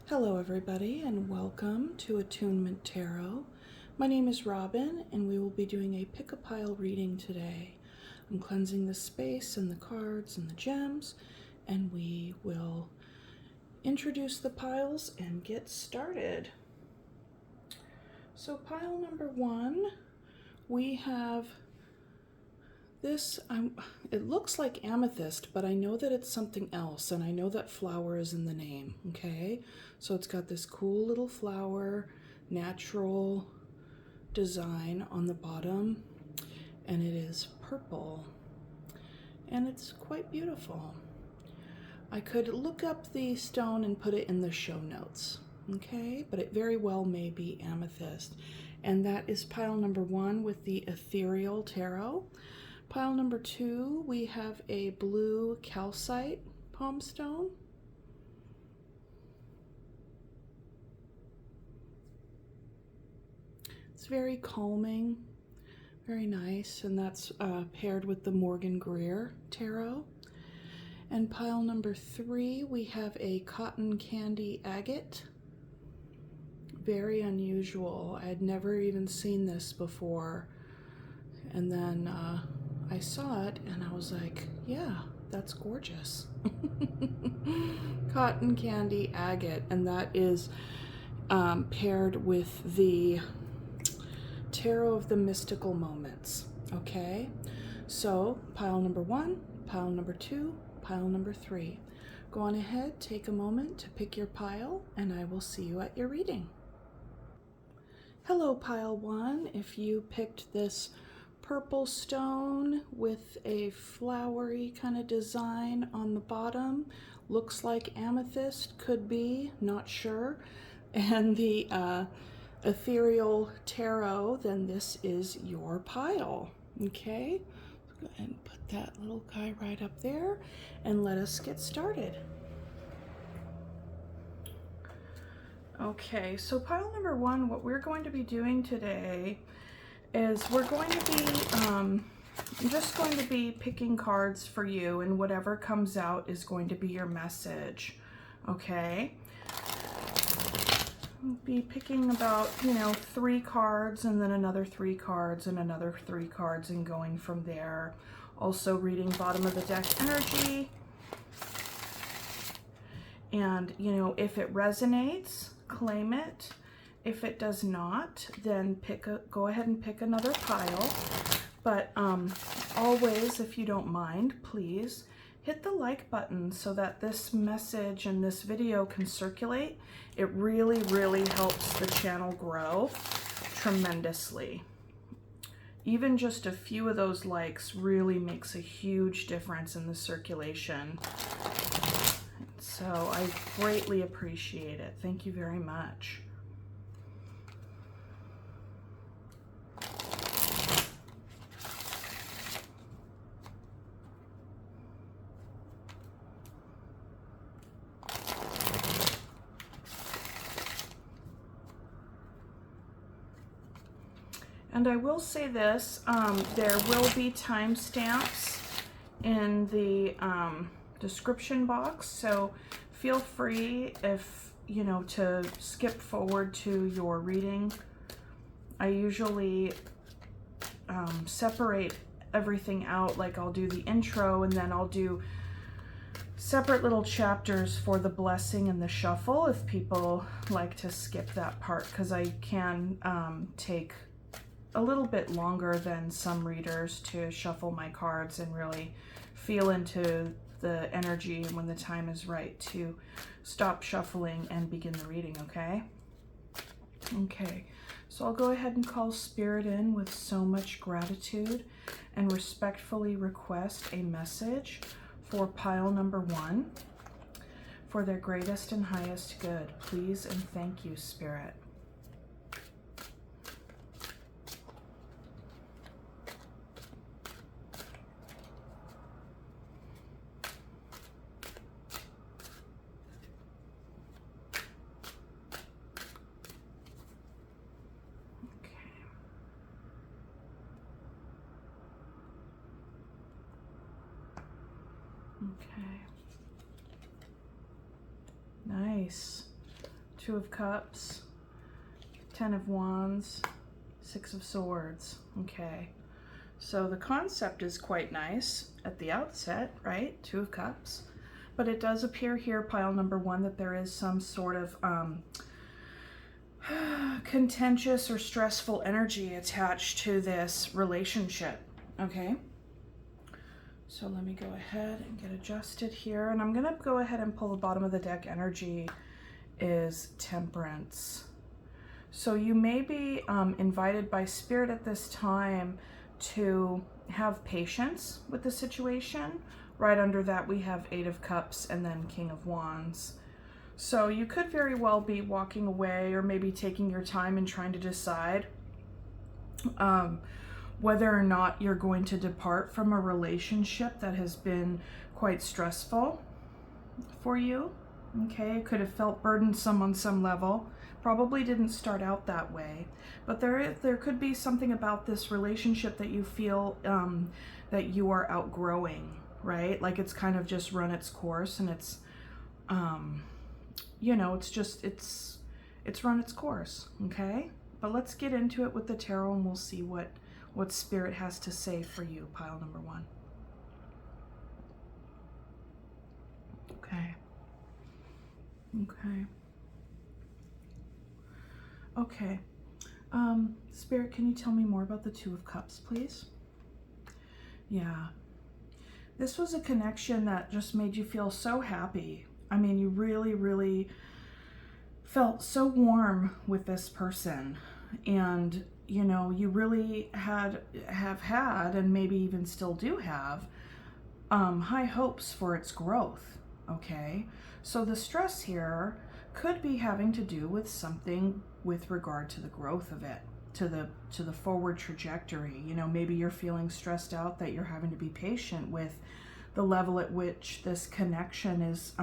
Hello everybody and welcome to Attunement Tarot. My name is Robin and we will be doing a pick-a-pile reading today. I'm cleansing the space and the cards and the gems, and we will introduce the piles and get started. So pile number one, we have this, it looks like amethyst, but I know that it's something else, and I know that flower is in the name, okay? So it's got this cool little flower, natural design on the bottom, and it is purple, and it's quite beautiful. I could look up the stone and put it in the show notes, okay? But it very well may be amethyst. And that is pile number one with the Ethereal Tarot. Pile number two, we have a blue Calcite Palmstone. It's very calming, very nice, and that's paired with the Greer Tarot. And pile number three, we have a cotton candy agate. Very unusual. I had never even seen this before. And then I saw it and I was like, yeah, that's gorgeous. Cotton candy agate, and that is paired with the Tarot of the Mystical Moments. Okay, so pile number one, pile number two, pile number three. Go on ahead, take a moment to pick your pile, and I will see you at your reading. Hello, pile one. If you picked this purple stone with a flowery kind of design on the bottom, looks like amethyst, could be, not sure, and the Ethereal Tarot, then this is your pile. Okay, let's go ahead and put that little guy right up there and let us get started. Okay, so pile number one, what we're going to be doing today is we're going to be I'm just going to be picking cards for you, and whatever comes out is going to be your message. Okay, I'll be picking about 3 cards, and then another 3 cards, and another 3 cards, and going from there. Also reading bottom of the deck energy, and if it resonates, claim it. If it does not, then go ahead and pick another pile. But always, if you don't mind, please hit the like button so that this message and this video can circulate. It really, really helps the channel grow tremendously. Even just a few of those likes really makes a huge difference in the circulation. So I greatly appreciate it. Thank you very much. And I will say this, there will be timestamps in the description box, so feel free to skip forward to your reading. I usually separate everything out, like I'll do the intro and then I'll do separate little chapters for the blessing and the shuffle if people like to skip that part, because I can take a little bit longer than some readers to shuffle my cards and really feel into the energy, and when the time is right to stop shuffling and begin the reading. Okay, so I'll go ahead and call Spirit in with so much gratitude and respectfully request a message for pile number one for their greatest and highest good. Please and thank you, Spirit. Okay. Nice. Two of Cups, 10 of Wands, 6 of Swords. Okay. So the concept is quite nice at the outset, right? 2 of Cups. But it does appear here, pile number 1, that there is some sort of contentious or stressful energy attached to this relationship, okay? So let me go ahead and get adjusted here. And I'm going to go ahead and pull the bottom of the deck. Energy is Temperance. So you may be invited by Spirit at this time to have patience with the situation. Right under that we have 8 of Cups and then King of Wands. So you could very well be walking away or maybe taking your time and trying to decide whether or not you're going to depart from a relationship that has been quite stressful for you. Okay, it could have felt burdensome on some level. Probably didn't start out that way, but there could be something about this relationship that you feel that you are outgrowing, right? Like it's kind of just run its course, and it's you know, it's run its course, okay? But let's get into it with the tarot, and we'll see what Spirit has to say for you, pile number 1. Okay. Okay. Okay. Spirit, can you tell me more about the 2 of Cups, please? Yeah. This was a connection that just made you feel so happy. I mean, you really, really felt so warm with this person. And, you know, you really have had, and maybe even still do have, high hopes for its growth, okay? So the stress here could be having to do with something with regard to the growth of it, to the forward trajectory. You know, maybe you're feeling stressed out that you're having to be patient with the level at which this connection is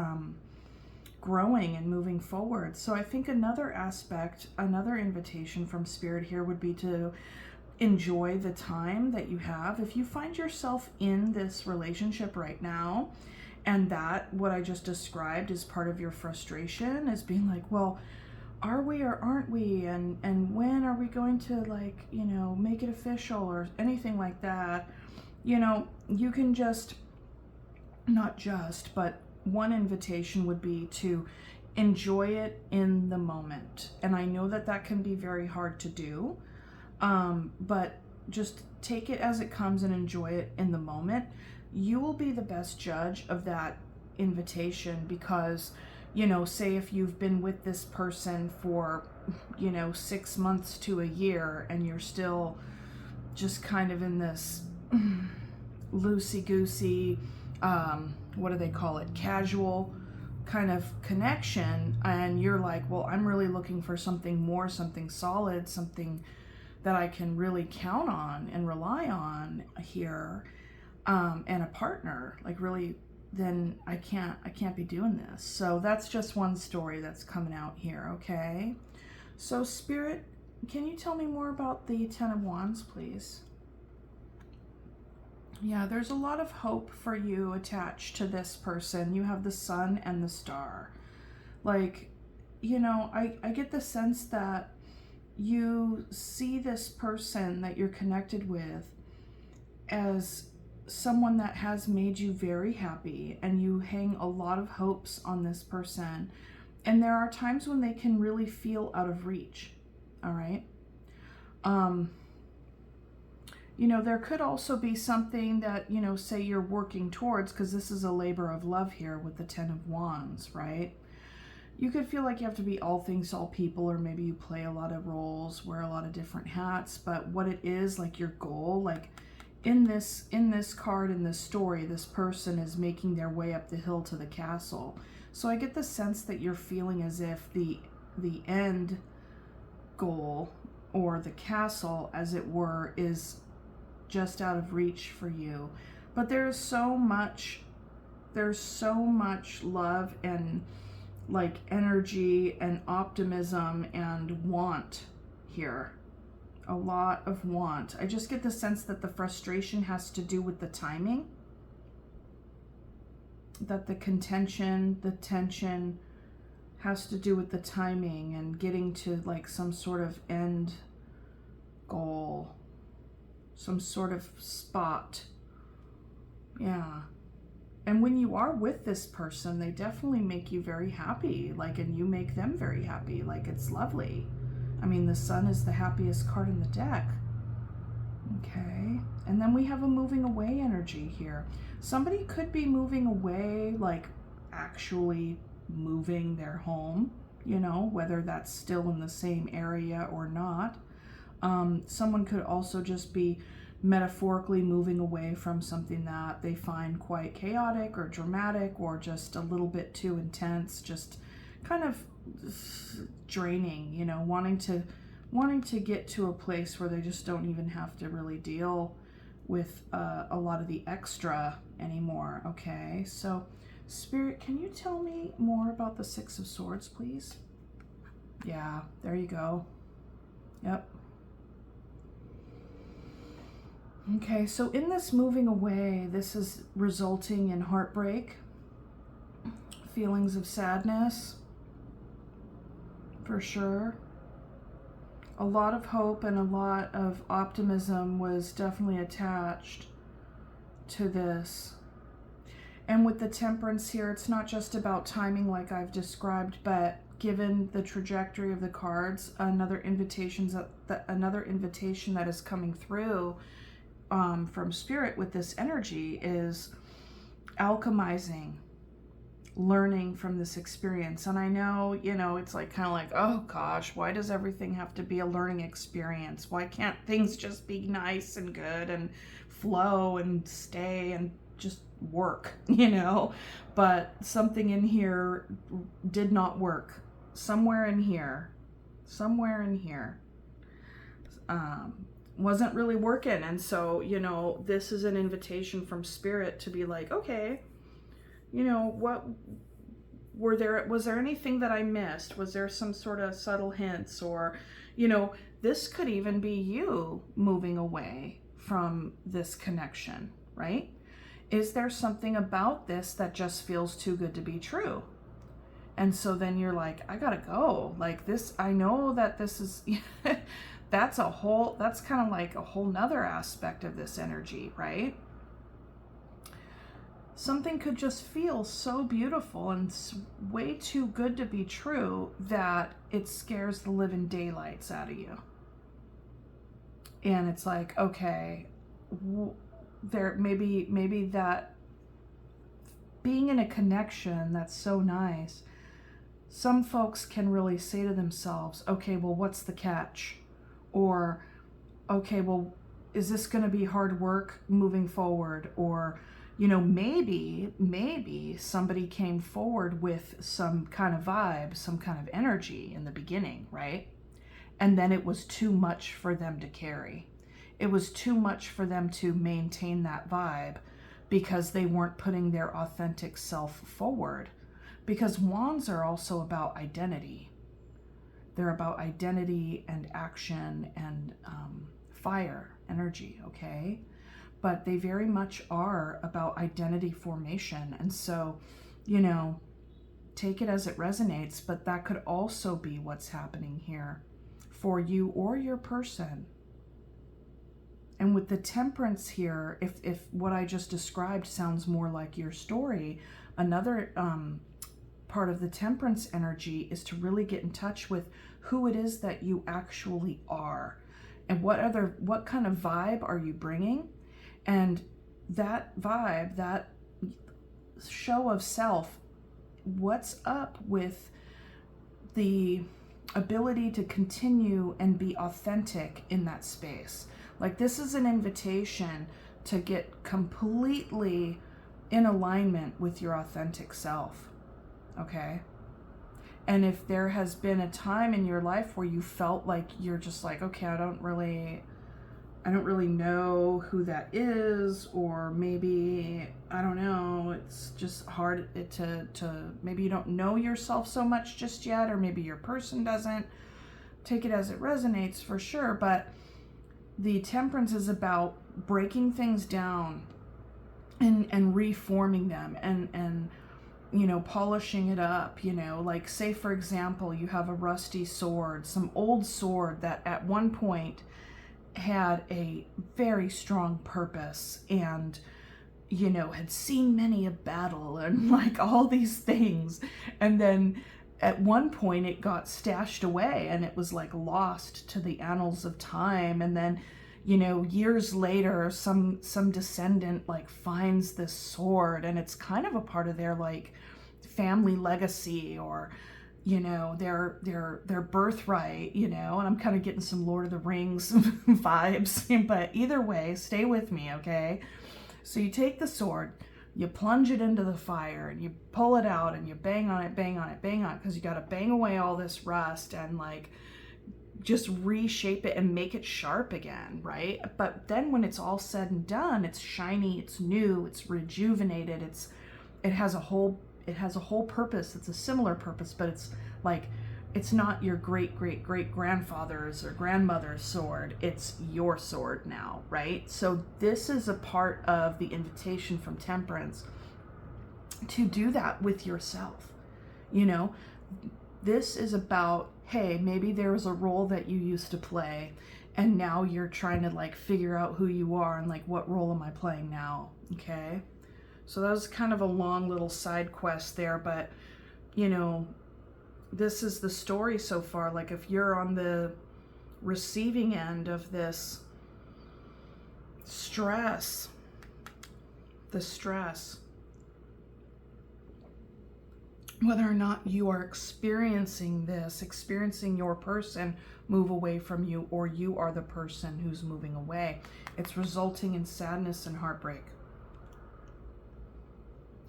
growing and moving forward. So I think another aspect, another invitation from Spirit here would be to enjoy the time that you have. If you find yourself in this relationship right now, and that what I just described is part of your frustration, is being like, well, are we or aren't we? And when are we going to, like, you know, make it official or anything like that? You know, you can just, not just, but one invitation would be to enjoy it in the moment. And I know that that can be very hard to do, but just take it as it comes and enjoy it in the moment. You will be the best judge of that invitation, because, you know, say if you've been with this person for, you know, 6 months to a year, and you're still just kind of in this loosey-goosey, what do they call it, casual kind of connection, and you're like, well, I'm really looking for something more, something solid, something that I can really count on and rely on here, and a partner, like, really, then I can't be doing this. So that's just one story that's coming out here, okay? So Spirit, can you tell me more about the 10 of Wands, please? Yeah, there's a lot of hope for you attached to this person. You have the Sun and the Star. Like, you know, I get the sense that you see this person that you're connected with as someone that has made you very happy, and you hang a lot of hopes on this person. And there are times when they can really feel out of reach, all right? You know, there could also be something that, you know, say you're working towards, because this is a labor of love here with the 10 of Wands, right? You could feel like you have to be all things to all people, or maybe you play a lot of roles, wear a lot of different hats. But what it is, like, your goal, like in this card, in this story, this person is making their way up the hill to the castle. So I get the sense that you're feeling as if the end goal, or the castle, as it were, is just out of reach for you. But there's so much love and, like, energy and optimism and want here. A lot of want. I just get the sense that the frustration has to do with the timing, that the contention, the tension has to do with the timing and getting to like some sort of end goal, some sort of spot. Yeah. And when you are with this person, they definitely make you very happy, like, and you make them very happy. Like, it's lovely. I mean, the sun is the happiest card in the deck. Okay. And then we have a moving away energy here. Somebody could be moving away, like actually moving their home, you know, whether that's still in the same area or not. Someone could also just be metaphorically moving away from something that they find quite chaotic or dramatic or just a little bit too intense, just kind of draining, you know, wanting to get to a place where they just don't even have to really deal with a lot of the extra anymore. Okay, so Spirit, can you tell me more about the Six of Swords, please? Yeah, there you go. Yep. Okay, so in this moving away, this is resulting in heartbreak, feelings of sadness, for sure. A lot of hope and a lot of optimism was definitely attached to this. And with the Temperance here, it's not just about timing like I've described, but given the trajectory of the cards, another invitation that is coming through from Spirit with this energy is alchemizing, learning from this experience. And I know, you know, it's like kind of like, oh gosh, why does everything have to be a learning experience? Why can't things just be nice and good and flow and stay and just work, you know? But something in here did not work. Somewhere in here wasn't really working. And so, you know, this is an invitation from Spirit to be like, okay, you know, what was there anything that I missed? Was there some sort of subtle hints? Or, you know, this could even be you moving away from this connection, right? Is there something about this that just feels too good to be true? And so then you're like, I gotta go. Like this, I know that this is, that's kind of like a whole nother aspect of this energy, right? Something could just feel so beautiful and way too good to be true that it scares the living daylights out of you. And it's like, okay, there maybe that being in a connection that's so nice, some folks can really say to themselves, okay, well, what's the catch? Or, okay, well, is this going to be hard work moving forward? Or, you know, maybe somebody came forward with some kind of vibe, some kind of energy in the beginning, right? And then it was too much for them to carry. It was too much for them to maintain that vibe because they weren't putting their authentic self forward. Because wands are also about identity. They're about identity and action and fire energy, okay? But they very much are about identity formation. And so, you know, take it as it resonates, but that could also be what's happening here for you or your person. And with the Temperance here, if what I just described sounds more like your story, another part of the Temperance energy is to really get in touch with who it is that you actually are, and what kind of vibe are you bringing, and that vibe, that show of self, what's up with the ability to continue and be authentic in that space. Like, this is an invitation to get completely in alignment with your authentic self, okay? And if there has been a time in your life where you felt like you're just like, okay, I don't really know who that is, or maybe, I don't know, it's just hard to maybe you don't know yourself so much just yet, or maybe your person doesn't. Take it as it resonates, for sure. But the Temperance is about breaking things down and reforming them and you know, polishing it up, you know, like say for example, you have a rusty sword, some old sword that at one point had a very strong purpose and, you know, had seen many a battle and like all these things. And then at one point it got stashed away and it was like lost to the annals of time. And then, you know, years later, some descendant like finds this sword and it's kind of a part of their like family legacy or, you know, their birthright, you know, and I'm kind of getting some Lord of the Rings vibes, but either way, stay with me, okay? So you take the sword, you plunge it into the fire and you pull it out and you bang on it, bang on it, bang on it, because you got to bang away all this rust and like just reshape it and make it sharp again, right? But then when it's all said and done, it's shiny, it's new, it's rejuvenated, it has a whole purpose. It's a similar purpose, but it's like, it's not your great grandfather's or grandmother's sword. It's your sword now, right? So this is a part of the invitation from Temperance to do that with yourself. You know, this is about, hey, maybe there was a role that you used to play and now you're trying to like figure out who you are and like, what role am I playing now? Okay. So that was kind of a long little side quest there, but you know, this is the story so far. Like if you're on the receiving end of this stress, whether or not you are experiencing your person move away from you, or you are the person who's moving away, it's resulting in sadness and heartbreak.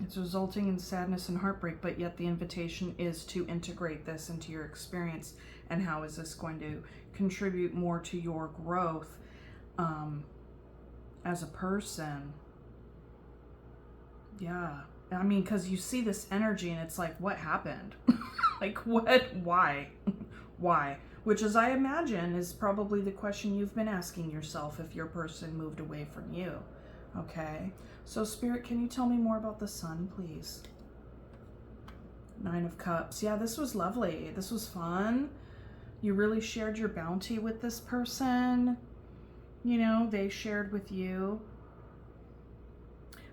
It's resulting in sadness and heartbreak, but yet the invitation is to integrate this into your experience. And how is this going to contribute more to your growth as a person? Yeah. I mean, because you see this energy and it's like, what happened? Like, what? Why? Why? Which, as I imagine, is probably the question you've been asking yourself if your person moved away from you. Okay, so Spirit, can you tell me more about the Sun, please? Nine of Cups. Yeah, this was lovely. This was fun. You really shared your bounty with this person. You know, they shared with you.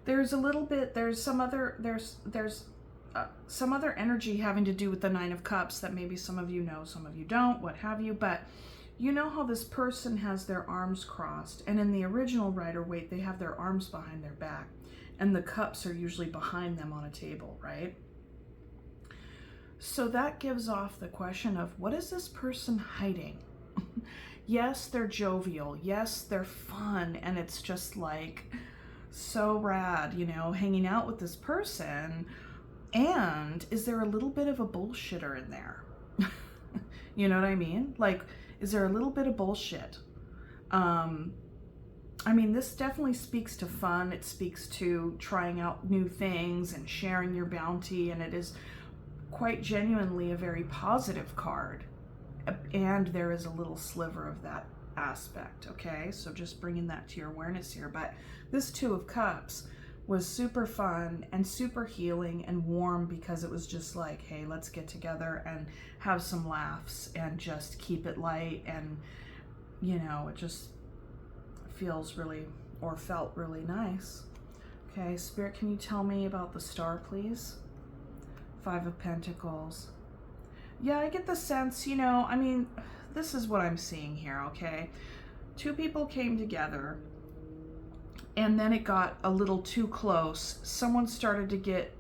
There's a little bit, there's some other energy having to do with the Nine of Cups that maybe some of you know, some of you don't, what have you, but you know how this person has their arms crossed, and in the original Rider-Waite, they have their arms behind their back, and the cups are usually behind them on a table, right? So that gives off the question of, what is this person hiding? Yes, they're jovial. Yes, they're fun, and it's just like so rad, you know, hanging out with this person. And is there a little bit of a bullshitter in there? You know what I mean? Like, is there a little bit of bullshit? I mean, this definitely speaks to fun. It speaks to trying out new things and sharing your bounty. And it is quite genuinely a very positive card. And there is a little sliver of that aspect, okay? So just bringing that to your awareness here. But this Two of Cups was super fun and super healing and warm, because it was just like, hey, let's get together and have some laughs and just keep it light. And, you know, it just feels really, or felt really nice. Okay, Spirit, can you tell me about the Star, please? Five of Pentacles. Yeah, I get the sense, you know, I mean, this is what I'm seeing here, okay? Two people came together, and then it got a little too close. Someone started to get,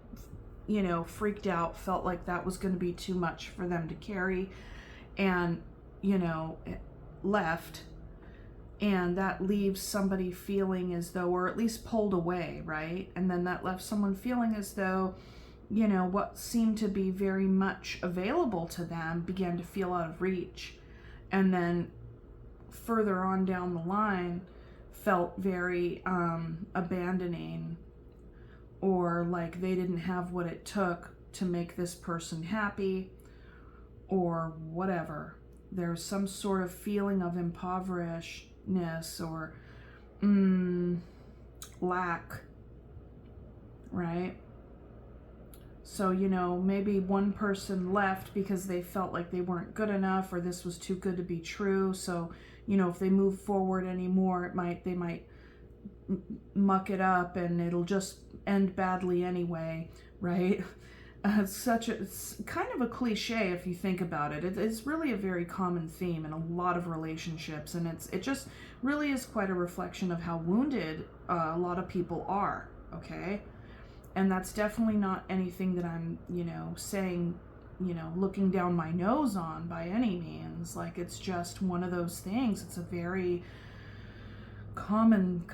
you know, freaked out, felt like that was going to be too much for them to carry, and, you know, left. And that leaves somebody feeling as though, or at least pulled away, right? And then that left someone feeling as though, you know, what seemed to be very much available to them began to feel out of reach. And then further on down the line, felt very abandoning, or like they didn't have what it took to make this person happy, or whatever. There's some sort of feeling of impoverishedness or lack, right? So, you know, maybe one person left because they felt like they weren't good enough, or this was too good to be true. So, you know, if they move forward anymore, they might muck it up and it'll just end badly anyway, right? It's kind of a cliche if you think about it. It's really a very common theme in a lot of relationships, and it just really is quite a reflection of how wounded a lot of people are, okay? And that's definitely not anything that I'm, you know, saying, you know, looking down my nose on by any means. Like, it's just one of those things. It's a very common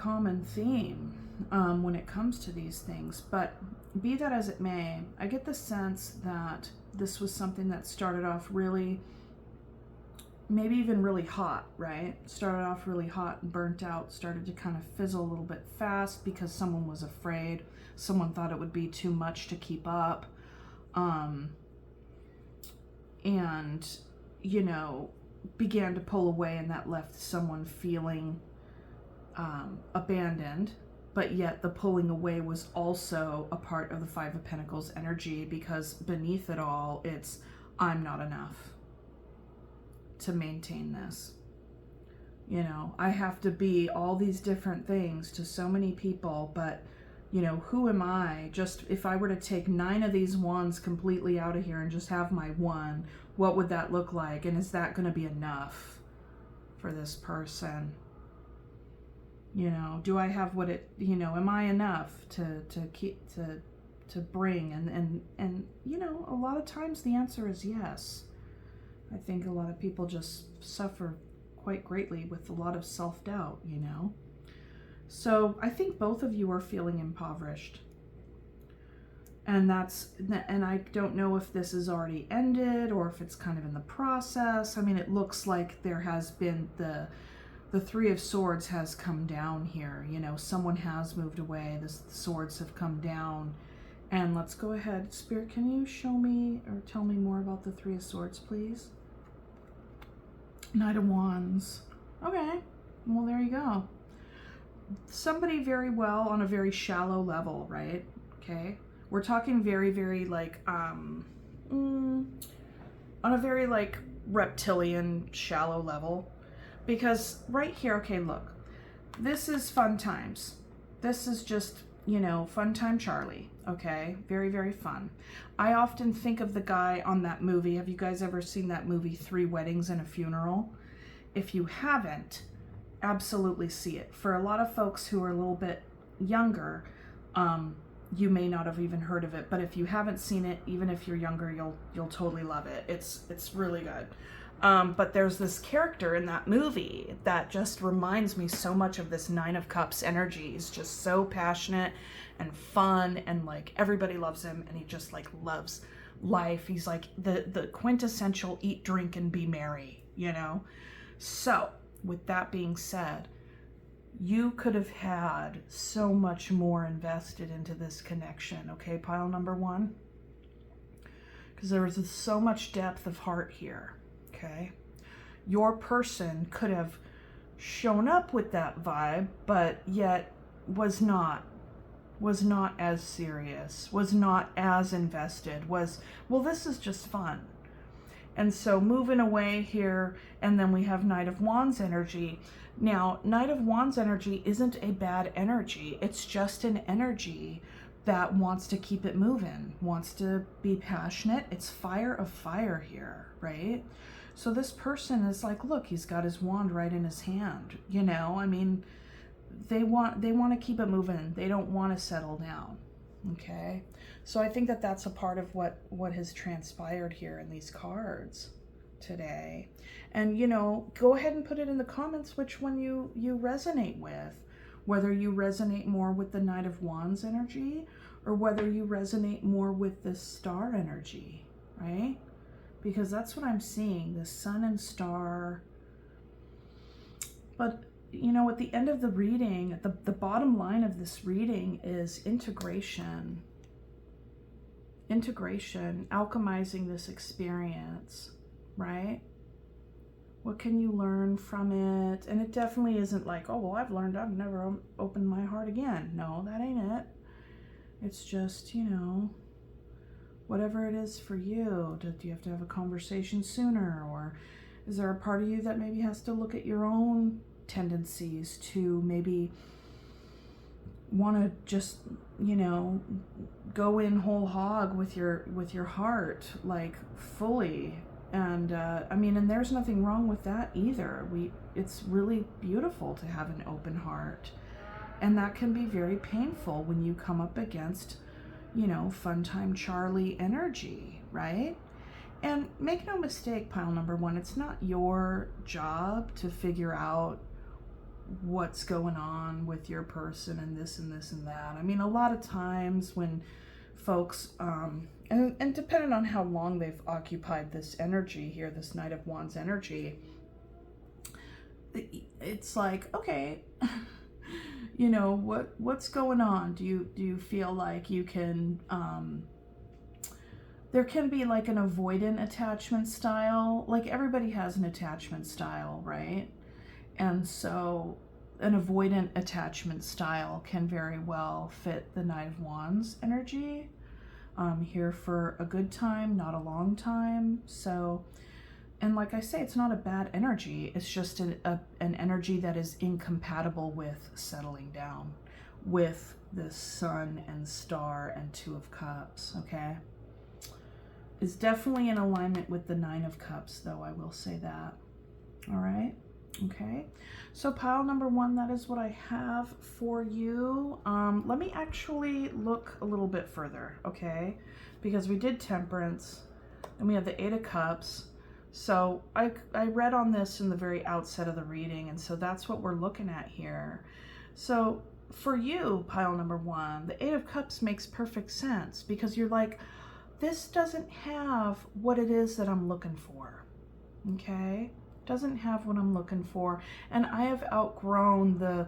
theme when it comes to these things. But be that as it may, I get the sense that this was something that started off really, maybe even really hot, right? Started off really hot and burnt out, started to kind of fizzle a little bit fast because someone was afraid. Someone thought it would be too much to keep up. And, you know, began to pull away, and that left someone feeling abandoned. But yet the pulling away was also a part of the Five of Pentacles energy, because beneath it all, it's, I'm not enough to maintain this. You know, I have to be all these different things to so many people, but, you know, who am I? Just if I were to take 9 of these wands completely out of here and just have my one, what would that look like? And is that going to be enough for this person? You know, do I have what it, you know, am I enough to bring? And, you know, a lot of times the answer is yes. I think a lot of people just suffer quite greatly with a lot of self-doubt, you know. So I think both of you are feeling impoverished. And I don't know if this is already ended or if it's kind of in the process. I mean, it looks like there has been the Three of Swords has come down here. You know, someone has moved away. The swords have come down. And let's go ahead. Spirit, can you show me or tell me more about the Three of Swords, please? Knight of Wands. Okay. Well, there you go. Somebody very well on a very shallow level, right? Okay. We're talking very, very like, on a very like reptilian shallow level. Because right here, okay, look, this is fun times. This is just, you know, fun time Charlie, okay? Very, very fun. I often think of the guy on that movie. Have you guys ever seen that movie, 3 Weddings and a Funeral? If you haven't, absolutely see it. For a lot of folks who are a little bit younger, you may not have even heard of it. But if you haven't seen it, even if you're younger, you'll totally love it. It's really good. But there's this character in that movie that just reminds me so much of this 9 of Cups energy. He's just so passionate and fun, and like everybody loves him, and he just like loves life. He's like the quintessential eat, drink, and be merry, you know? So with that being said, you could have had so much more invested into this connection, okay, pile number 1? Because there was so much depth of heart here. Okay, your person could have shown up with that vibe, but yet was not as serious, was not as invested, was, well, this is just fun. And so moving away here, and then we have Knight of Wands energy. Now, Knight of Wands energy isn't a bad energy. It's just an energy that wants to keep it moving, wants to be passionate. It's fire of fire here, right? So this person is like, look, he's got his wand right in his hand. You know, I mean, they want to keep it moving. They don't want to settle down. Okay. So I think that that's a part of what has transpired here in these cards today. And, you know, go ahead and put it in the comments which one you resonate with, whether you resonate more with the Knight of Wands energy or whether you resonate more with the star energy, right? Because that's what I'm seeing, the sun and star. But, you know, at the end of the reading, the bottom line of this reading is integration. Integration, alchemizing this experience, right? What can you learn from it? And it definitely isn't like, oh, well, I've never opened my heart again. No, that ain't it. It's just, you know, whatever it is for you. Do you have to have a conversation sooner, or is there a part of you that maybe has to look at your own tendencies to maybe want to just, you know, go in whole hog with your heart, like fully. And I mean, and there's nothing wrong with that either. It's really beautiful to have an open heart, and that can be very painful when you come up against, you know, fun time Charlie energy, right? And make no mistake, pile number one, it's not your job to figure out what's going on with your person and this and this and that. I mean, a lot of times when folks, and depending on how long they've occupied this energy here, this Knight of Wands energy, it's like, okay, you know, what's going on? Do you feel like you can, there can be like an avoidant attachment style. Like everybody has an attachment style, right? And so an avoidant attachment style can very well fit the Knight of Wands energy. Here for a good time, not a long time. So, and like I say, it's not a bad energy. It's just an energy that is incompatible with settling down, with the Sun and Star and Two of Cups, okay? It's definitely in alignment with the Nine of Cups, though, I will say that. All right? Okay, so pile number one, that is what I have for you. Let me actually look a little bit further, okay? Because we did Temperance, and we have the Eight of Cups. So I read on this in the very outset of the reading, and so that's what we're looking at here. So for you, pile number one, the Eight of Cups makes perfect sense, because you're like, this doesn't have what it is that I'm looking for, okay? Doesn't have what I'm looking for, and I have outgrown the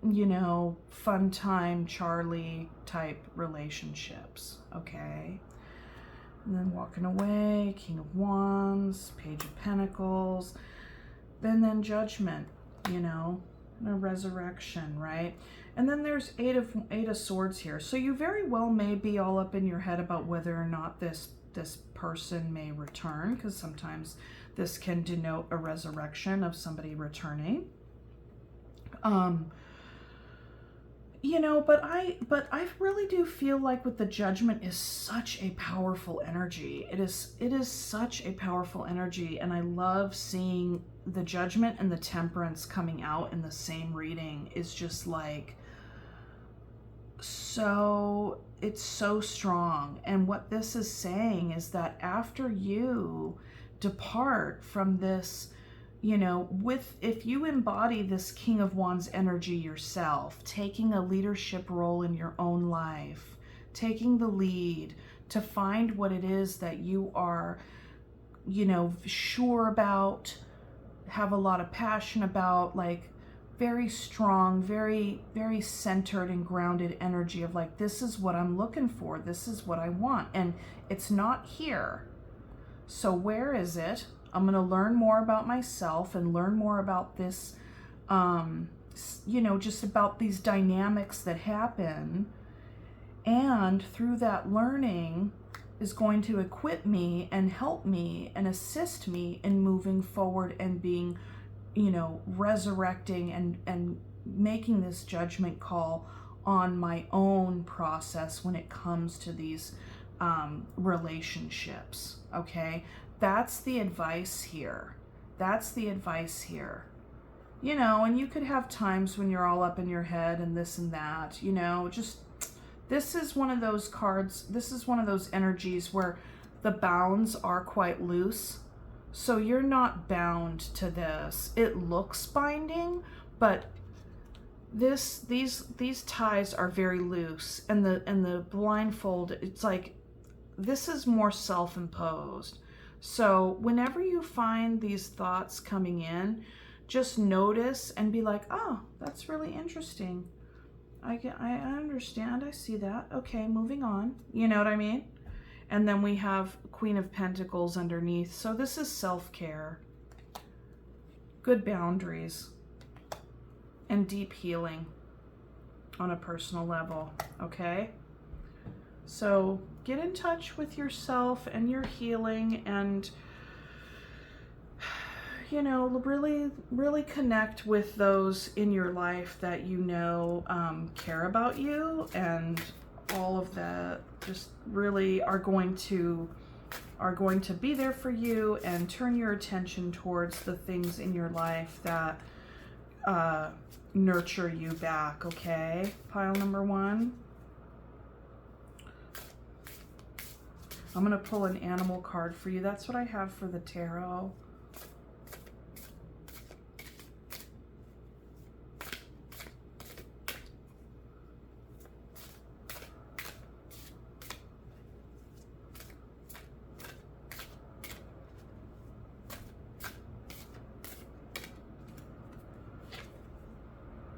you know, fun time Charlie type relationships, okay? And then walking away, King of Wands, Page of Pentacles, and then Judgment, you know, and a resurrection, right? And then there's Eight of Swords here. So you very well may be all up in your head about whether or not this person may return, because sometimes this can denote a resurrection of somebody returning. You know, but I really do feel like with the Judgment is such a powerful energy. It is such a powerful energy, and I love seeing the Judgment and the Temperance coming out in the same reading. Is just like, so it's so strong. And what this is saying is that after you depart from this, you know, if you embody this King of Wands energy yourself, taking a leadership role in your own life, taking the lead to find what it is that you are, you know, sure about, have a lot of passion about, like very strong, very, very centered and grounded energy of like, this is what I'm looking for, this is what I want, and it's not here. So where is it? I'm going to learn more about myself and learn more about this, you know, just about these dynamics that happen. And through that learning is going to equip me and help me and assist me in moving forward and being, you know, resurrecting and making this judgment call on my own process when it comes to these relationships, okay? That's the advice here. That's the advice here. You know, and you could have times when you're all up in your head and this and that, you know, just, this is one of those cards, this is one of those energies where the bounds are quite loose. So you're not bound to this. It looks binding, but these ties are very loose, and the blindfold, it's like, this is more self-imposed. So whenever you find these thoughts coming in, just notice and be like, oh, that's really interesting. I understand. I see that. Okay, moving on. You know what I mean? And then we have Queen of Pentacles underneath. So this is self-care, good boundaries, and deep healing on a personal level. Okay? So get in touch with yourself and your healing, and you know, really connect with those in your life that you know care about you, and all of that just really are going to be there for you, and turn your attention towards the things in your life that nurture you back. Okay, pile number 1. I'm going to pull an animal card for you. That's what I have for the tarot.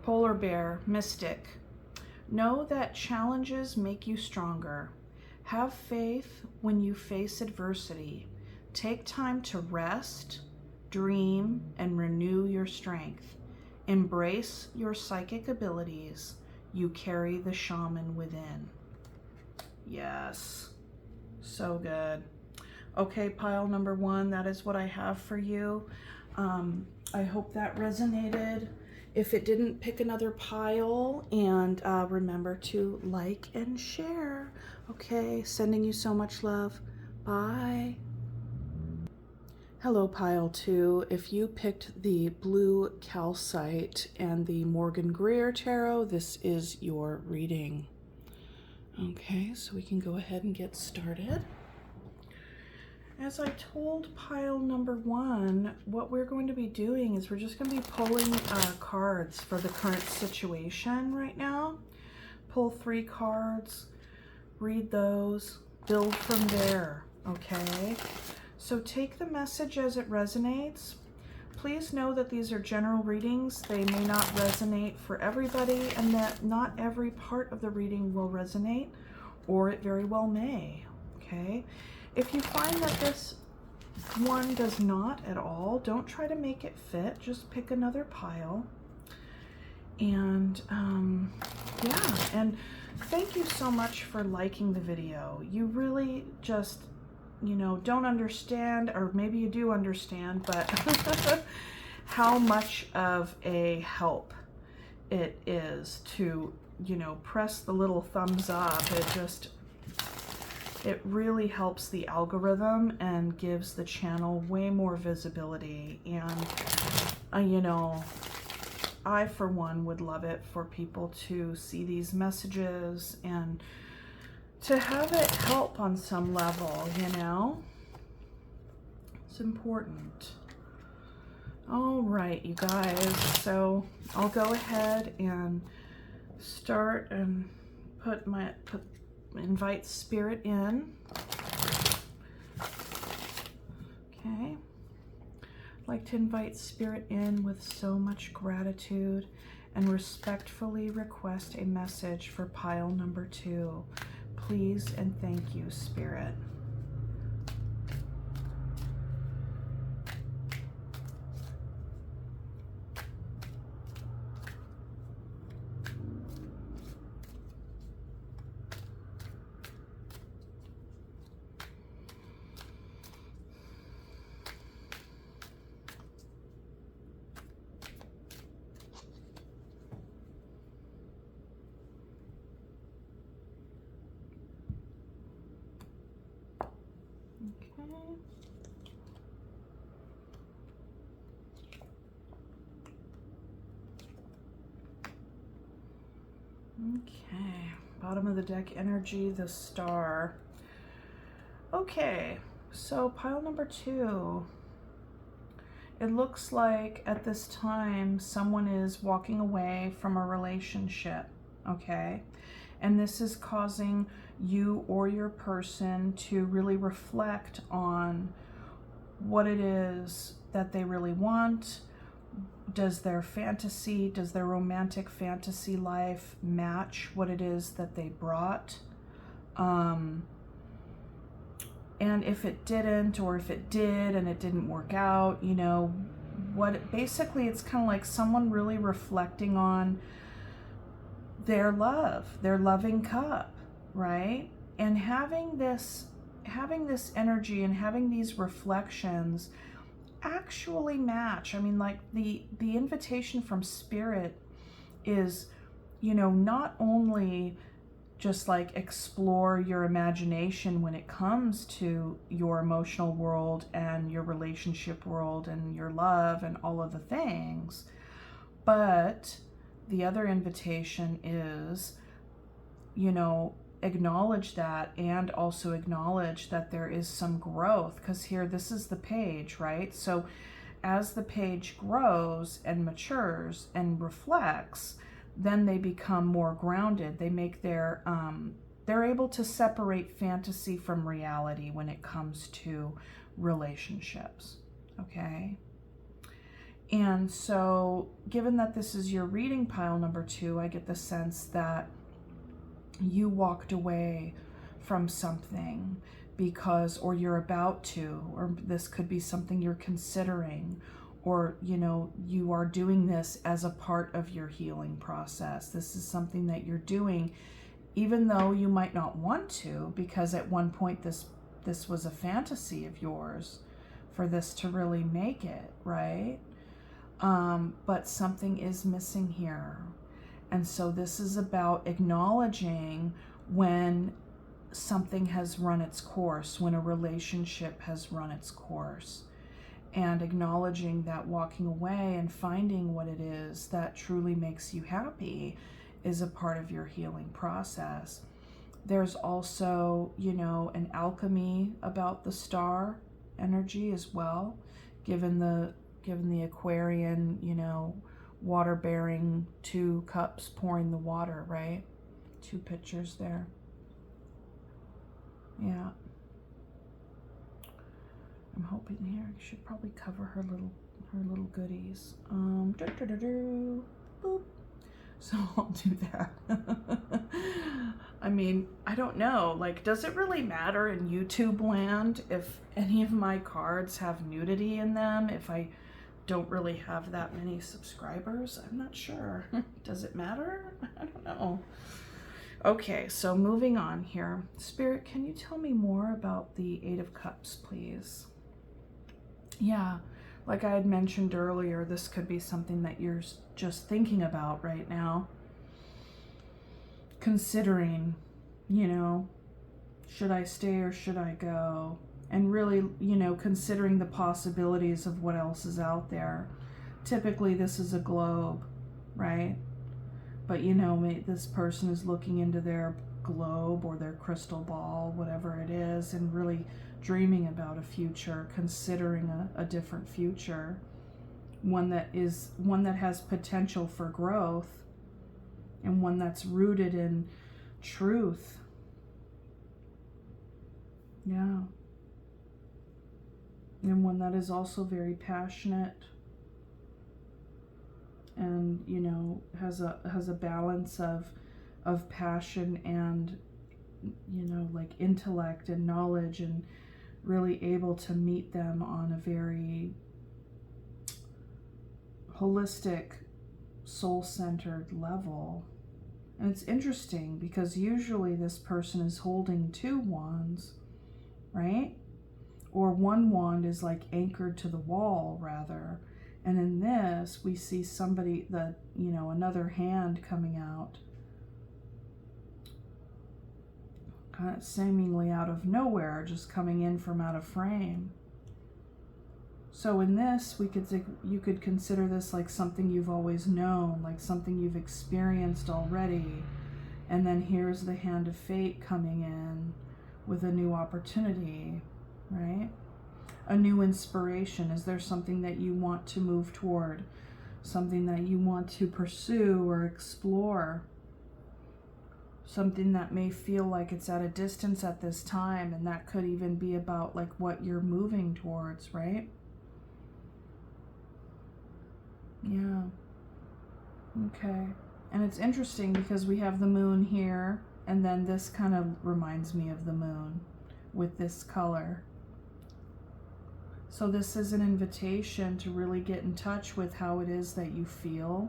Polar bear, mystic. Know that challenges make you stronger. Have faith when you face adversity. Take time to rest, dream, and renew your strength. Embrace your psychic abilities. You carry the shaman within. Yes, so good. Okay, pile number 1, that is what I have for you. I hope that resonated. If it didn't, pick another pile, and remember to like and share. Okay, sending you so much love. Bye. Hello, pile 2. If you picked the blue calcite and the Morgan Greer tarot, this is your reading. Okay, so we can go ahead and get started. As I told pile number 1, what we're going to be doing is we're just going to be pulling cards for the current situation right now. Pull 3 cards, read those, build from there, okay? So take the message as it resonates. Please know that these are general readings. They may not resonate for everybody, and that not every part of the reading will resonate, or it very well may, okay? If you find that this one does not at all, don't try to make it fit. Just pick another pile. And yeah, and thank you so much for liking the video. You really just, you know, don't understand, or maybe you do understand, but how much of a help it is to, you know, press the little thumbs up. It really helps the algorithm and gives the channel way more visibility. And, you know, I, for one, would love it for people to see these messages and to have it help on some level, you know? It's important. All right, you guys. So I'll go ahead and start and invite spirit in. Okay. I'd like to invite spirit in with so much gratitude and respectfully request a message for pile number 2. Please and thank you, spirit. Okay, bottom of the deck energy, the star. Okay, so pile number 2. It looks like at this time someone is walking away from a relationship, okay? And this is causing you or your person to really reflect on what it is that they really want. Does their romantic fantasy life match what it is that they brought? And if it didn't, or if it did and it didn't work out, you know, basically it's kind of like someone really reflecting on their love, their loving cup, right? And having this energy and having these reflections actually match. I mean, like the invitation from Spirit is, you know, not only just like explore your imagination when it comes to your emotional world and your relationship world and your love and all of the things, but the other invitation is, you know, acknowledge that, and also acknowledge that there is some growth, because here, this is the page, right? So as the page grows and matures and reflects, then they become more grounded. They make their, they're able to separate fantasy from reality when it comes to relationships, okay? And so, given that this is your reading pile number 2, I get the sense that you walked away from something because, or you're about to, or this could be something you're considering, or, you know, you are doing this as a part of your healing process. This is something that you're doing, even though you might not want to, because at one point this was a fantasy of yours for this to really make it, right? But something is missing here. And so this is about acknowledging when something has run its course, when a relationship has run its course, and acknowledging that walking away and finding what it is that truly makes you happy is a part of your healing process. There's also, you know, an alchemy about the star energy as well, given the Aquarian, you know, water bearing 2 cups pouring the water, right? 2 pitchers there. Yeah. I'm hoping here I should probably cover her little goodies. Boop. So I'll do that. I mean, I don't know. Like, does it really matter in YouTube land if any of my cards have nudity in them? If I don't really have that many subscribers? I'm not sure. Does it matter? I don't know. Okay, so moving on here. Spirit, can you tell me more about the 8 of Cups, please? Yeah, like I had mentioned earlier, this could be something that you're just thinking about right now. Considering, you know, should I stay or should I go? And really, you know, considering the possibilities of what else is out there. Typically, this is a globe, right? But, you know, this person is looking into their globe or their crystal ball, whatever it is, and really dreaming about a future, considering a different future, one that has potential for growth, and one that's rooted in truth. Yeah. And one that is also very passionate and, you know, has a balance of passion and, you know, like intellect and knowledge, and really able to meet them on a very holistic, soul-centered level. And it's interesting because usually this person is holding 2 wands, right? Or 1 wand is like anchored to the wall, rather. And in this, we see somebody, you know, another hand coming out, kind of seemingly out of nowhere, just coming in from out of frame. So in this, you could consider this like something you've always known, like something you've experienced already. And then here's the hand of fate coming in with a new opportunity, right? A new inspiration. Is there something that you want to move toward? Something that you want to pursue or explore? Something that may feel like it's at a distance at this time, and that could even be about like what you're moving towards, right? Yeah. Okay. And it's interesting because we have the moon here, and then this kind of reminds me of the moon with this color. So this is an invitation to really get in touch with how it is that you feel,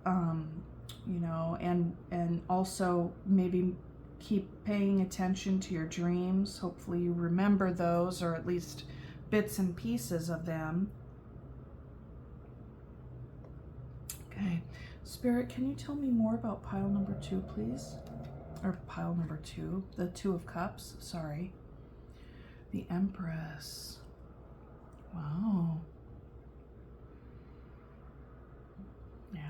you know, and also maybe keep paying attention to your dreams. Hopefully you remember those, or at least bits and pieces of them. Okay. Spirit, can you tell me more about pile number 2, please? Or pile number 2, the 2 of Cups, sorry. The Empress. Wow. Yeah.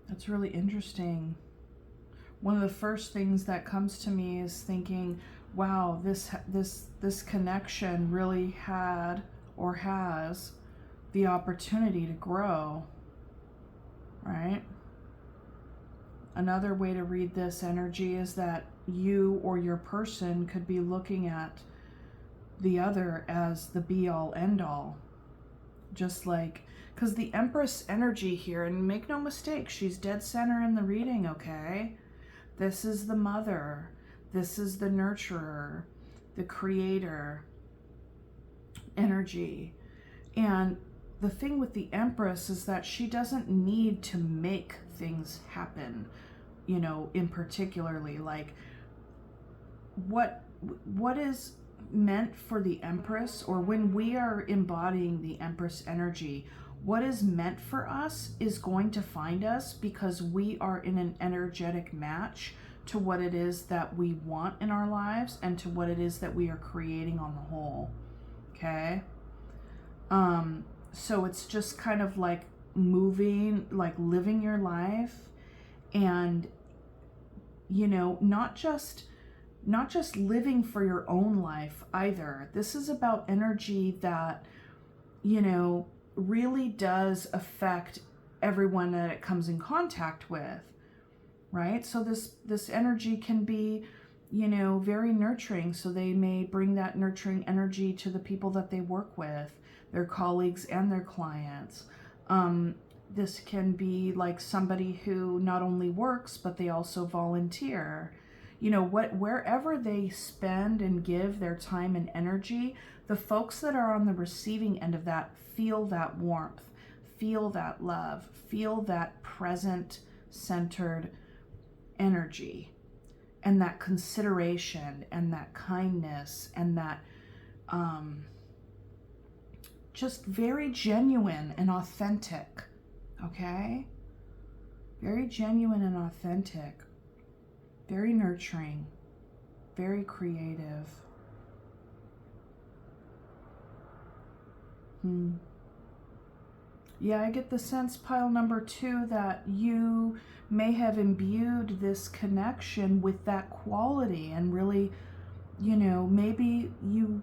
That's really interesting. One of the first things that comes to me is thinking, wow, this connection really had or has the opportunity to grow, right? Another way to read this energy is that you or your person could be looking at the other as the be-all, end-all. Just like, because the Empress energy here, and make no mistake, she's dead center in the reading, okay? This is the mother. This is the nurturer, the creator energy. And the thing with the Empress is that she doesn't need to make things happen, you know, in particularly, like what is meant for the Empress, or when we are embodying the Empress energy, what is meant for us is going to find us, because we are in an energetic match to what it is that we want in our lives and to what it is that we are creating on the whole. Okay? So it's just kind of like moving, like living your life, and, you know, not just living for your own life either. This is about energy that, you know, really does affect everyone that it comes in contact with, right? So this energy can be, you know, very nurturing. So they may bring that nurturing energy to the people that they work with, their colleagues and their clients. This can be like somebody who not only works, but they also volunteer. You know, wherever they spend and give their time and energy, the folks that are on the receiving end of that feel that warmth, feel that love, feel that present, centered energy, and that consideration, and that kindness, and that just very genuine and authentic, okay? Very genuine and authentic. Very nurturing, very creative. Yeah, I get the sense, pile number 2, that you may have imbued this connection with that quality, and really, you know, maybe you,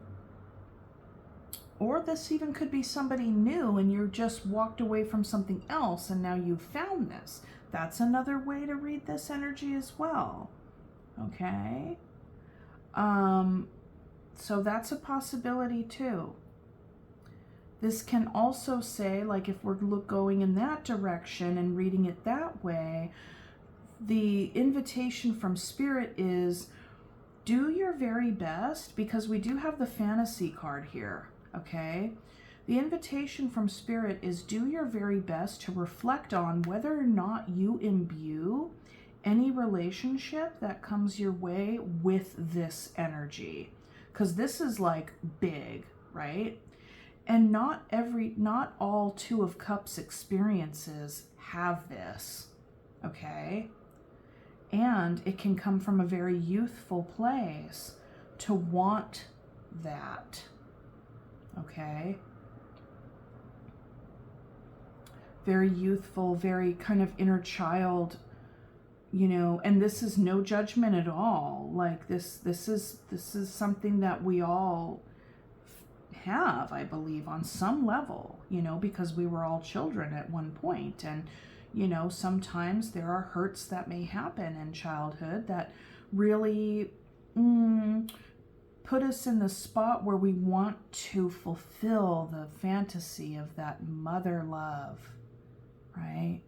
or this even could be somebody new and you just walked away from something else and now you found this. That's another way to read this energy as well. Okay? So that's a possibility too. This can also say, like, if we're going in that direction and reading it that way, the invitation from Spirit is do your very best, because we do have the fantasy card here, okay? The invitation from Spirit is do your very best to reflect on whether or not you imbue any relationship that comes your way with this energy. Because this is like big, right? And not all 2 of Cups experiences have this, okay? And it can come from a very youthful place to want that, okay? Very youthful, very kind of inner child, you know, and this is no judgment at all. Like this is something that we all have, I believe, on some level, you know, because we were all children at one point. And, you know, sometimes there are hurts that may happen in childhood that really put us in the spot where we want to fulfill the fantasy of that mother love, right?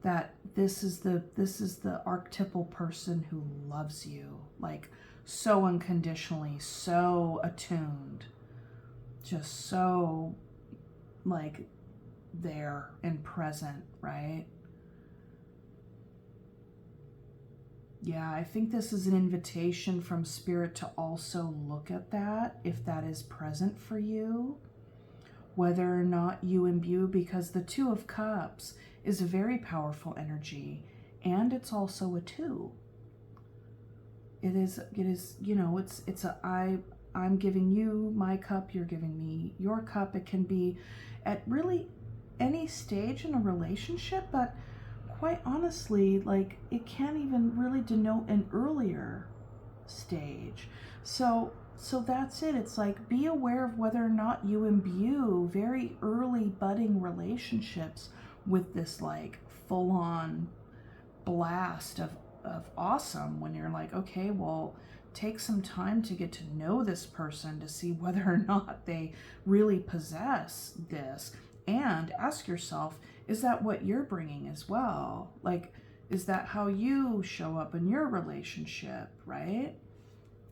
That this is the archetypal person who loves you, like so unconditionally, so attuned, just so like there and present, right? Yeah, I think this is an invitation from Spirit to also look at that, if that is present for you, whether or not you imbue, because the Two of Cups is a very powerful energy, and it's also a two. It is, you know, it's I'm giving you my cup, you're giving me your cup. It can be at really any stage in a relationship, but quite honestly, like, it can't even really denote an earlier stage. So that's it. It's like, be aware of whether or not you imbue very early budding relationships with this like full on blast of awesome, when you're like, okay, well, take some time to get to know this person to see whether or not they really possess this, and ask yourself, is that what you're bringing as well? Like, is that how you show up in your relationship, right?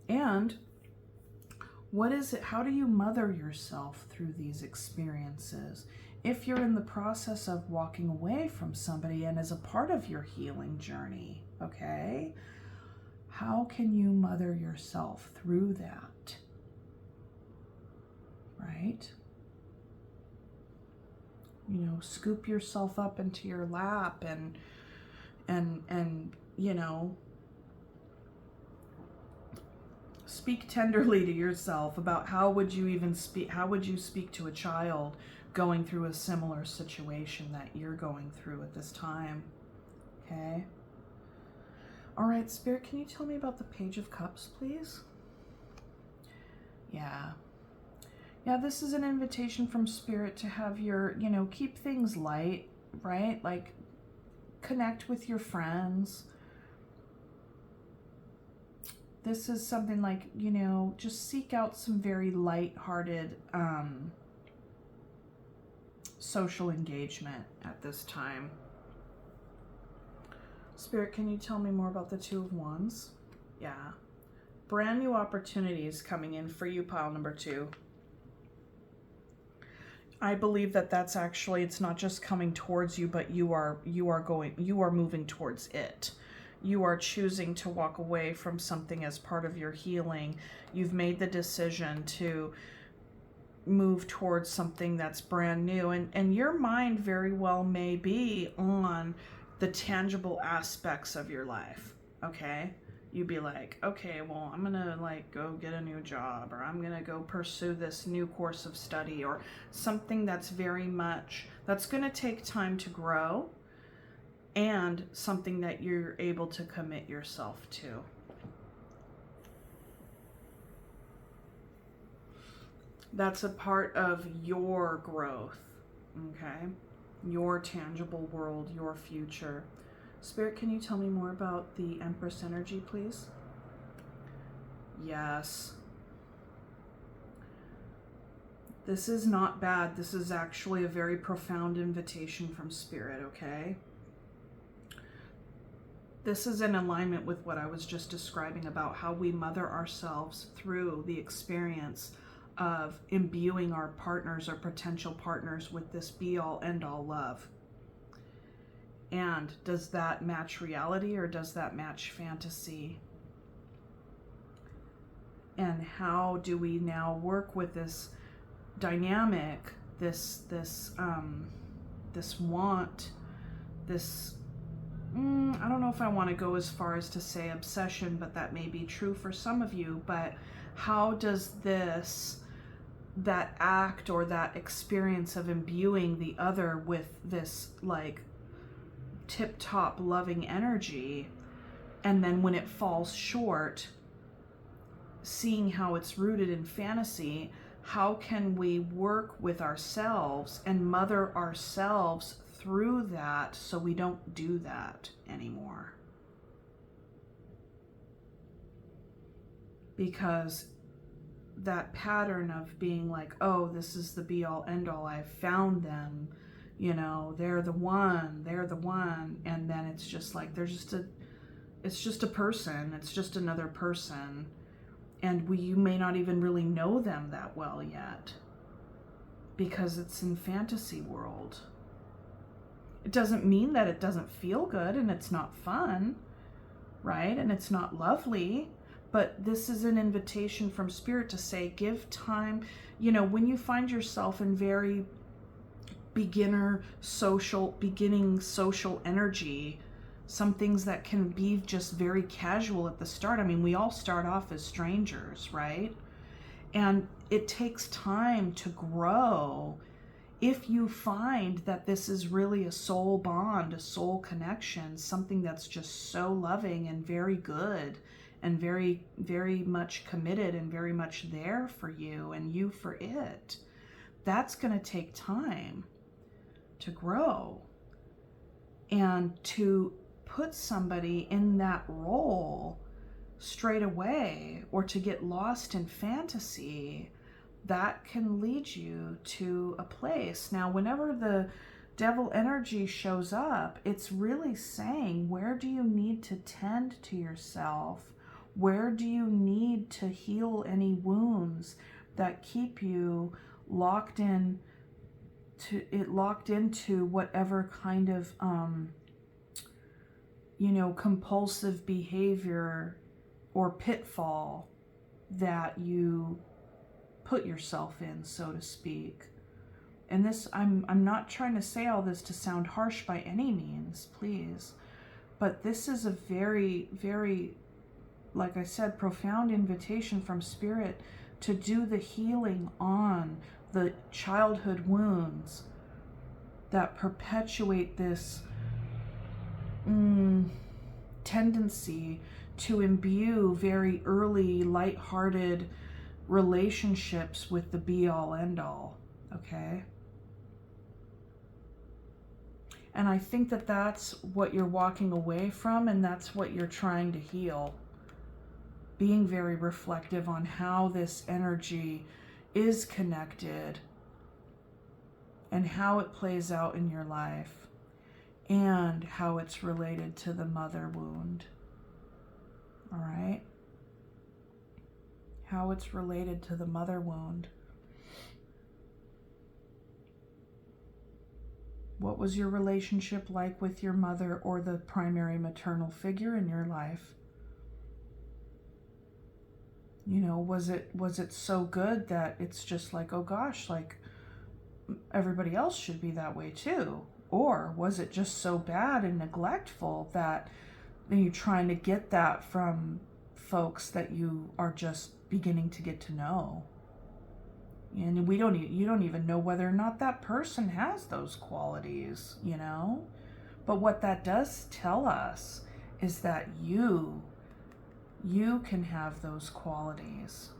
And what is it? How do you mother yourself through these experiences? If you're in the process of walking away from somebody and as a part of your healing journey, okay, how can you mother yourself through that? Right? You know, scoop yourself up into your lap and you know, speak tenderly to yourself about how would you speak to a child going through a similar situation that you're going through at this time. Okay? All right, Spirit, can you tell me about the Page of Cups, please? Yeah, this is an invitation from Spirit to have your, you know, keep things light, right? Like, connect with your friends. This is something like, you know, just seek out some very light-hearted social engagement at this time. Spirit, can you tell me more about the Two of Wands? Yeah. Brand new opportunities coming in for you, pile number 2. I believe that that's actually, it's not just coming towards you, but you are moving towards it. You are choosing to walk away from something as part of your healing. You've made the decision to move towards something that's brand new. And your mind very well may be on the tangible aspects of your life, okay? You'd be like, okay, well, I'm gonna like go get a new job, or I'm gonna go pursue this new course of study, or something that's very much, that's gonna take time to grow, and something that you're able to commit yourself to. That's a part of your growth, okay? Your tangible world, your future. Spirit, can you tell me more about the Empress energy, please? Yes. This is not bad. This is actually a very profound invitation from Spirit, okay? This is in alignment with what I was just describing about how we mother ourselves through the experience of imbuing our partners or potential partners with this be-all, end-all love. And does that match reality, or does that match fantasy? And how do we now work with this dynamic, this want, this, I don't know if I want to go as far as to say obsession, but that may be true for some of you. But how does that act or that experience of imbuing the other with this like tip-top loving energy, and then when it falls short, seeing how it's rooted in fantasy, how can we work with ourselves and mother ourselves through that so we don't do that anymore? Because that pattern of being like, oh, this is the be-all, end-all, I've found them, you know, they're the one, and then it's just like, it's just a person, it's just another person, and you may not even really know them that well yet, because it's in fantasy world. It doesn't mean that it doesn't feel good and it's not fun, right? And it's not lovely, but this is an invitation from Spirit to say, give time. You know, when you find yourself in very beginning social energy, some things that can be just very casual at the start. I mean, we all start off as strangers, right? And it takes time to grow. If you find that this is really a soul bond, a soul connection, something that's just so loving and very good and very, very much committed and very much there for you and you for it, that's going to take time to grow. And to put somebody in that role straight away, or to get lost in fantasy, that can lead you to a place. Now, whenever the devil energy shows up, it's really saying, where do you need to tend to yourself? Where do you need to heal any wounds that keep you locked into whatever kind of compulsive behavior or pitfall that you put yourself in, so to speak. And this, I'm not trying to say all this to sound harsh by any means, please, but this is a very, very, like I said, profound invitation from Spirit to do the healing on the childhood wounds that perpetuate this tendency to imbue very early, lighthearted relationships with the be-all, end-all, okay? And I think that that's what you're walking away from, and that's what you're trying to heal. Being very reflective on how this energy is connected and how it plays out in your life and how it's related to the mother wound. All right? How it's related to the mother wound. What was your relationship like with your mother or the primary maternal figure in your life? You know, was it so good that it's just like, oh gosh, like everybody else should be that way too? Or was it just so bad and neglectful that you're trying to get that from folks that you are just beginning to get to know? And you don't even know whether or not that person has those qualities, you know? But what that does tell us is that you can have those qualities,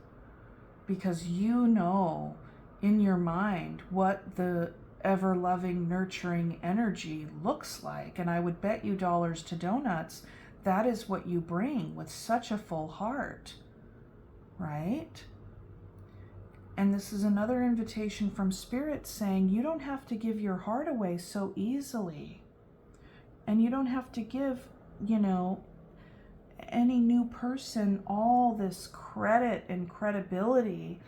because you know in your mind what the ever-loving, nurturing energy looks like. And I would bet you dollars to donuts that is what you bring with such a full heart, right? And this is another invitation from Spirit saying you don't have to give your heart away so easily. And you don't have to give, any new person all this credit and credibility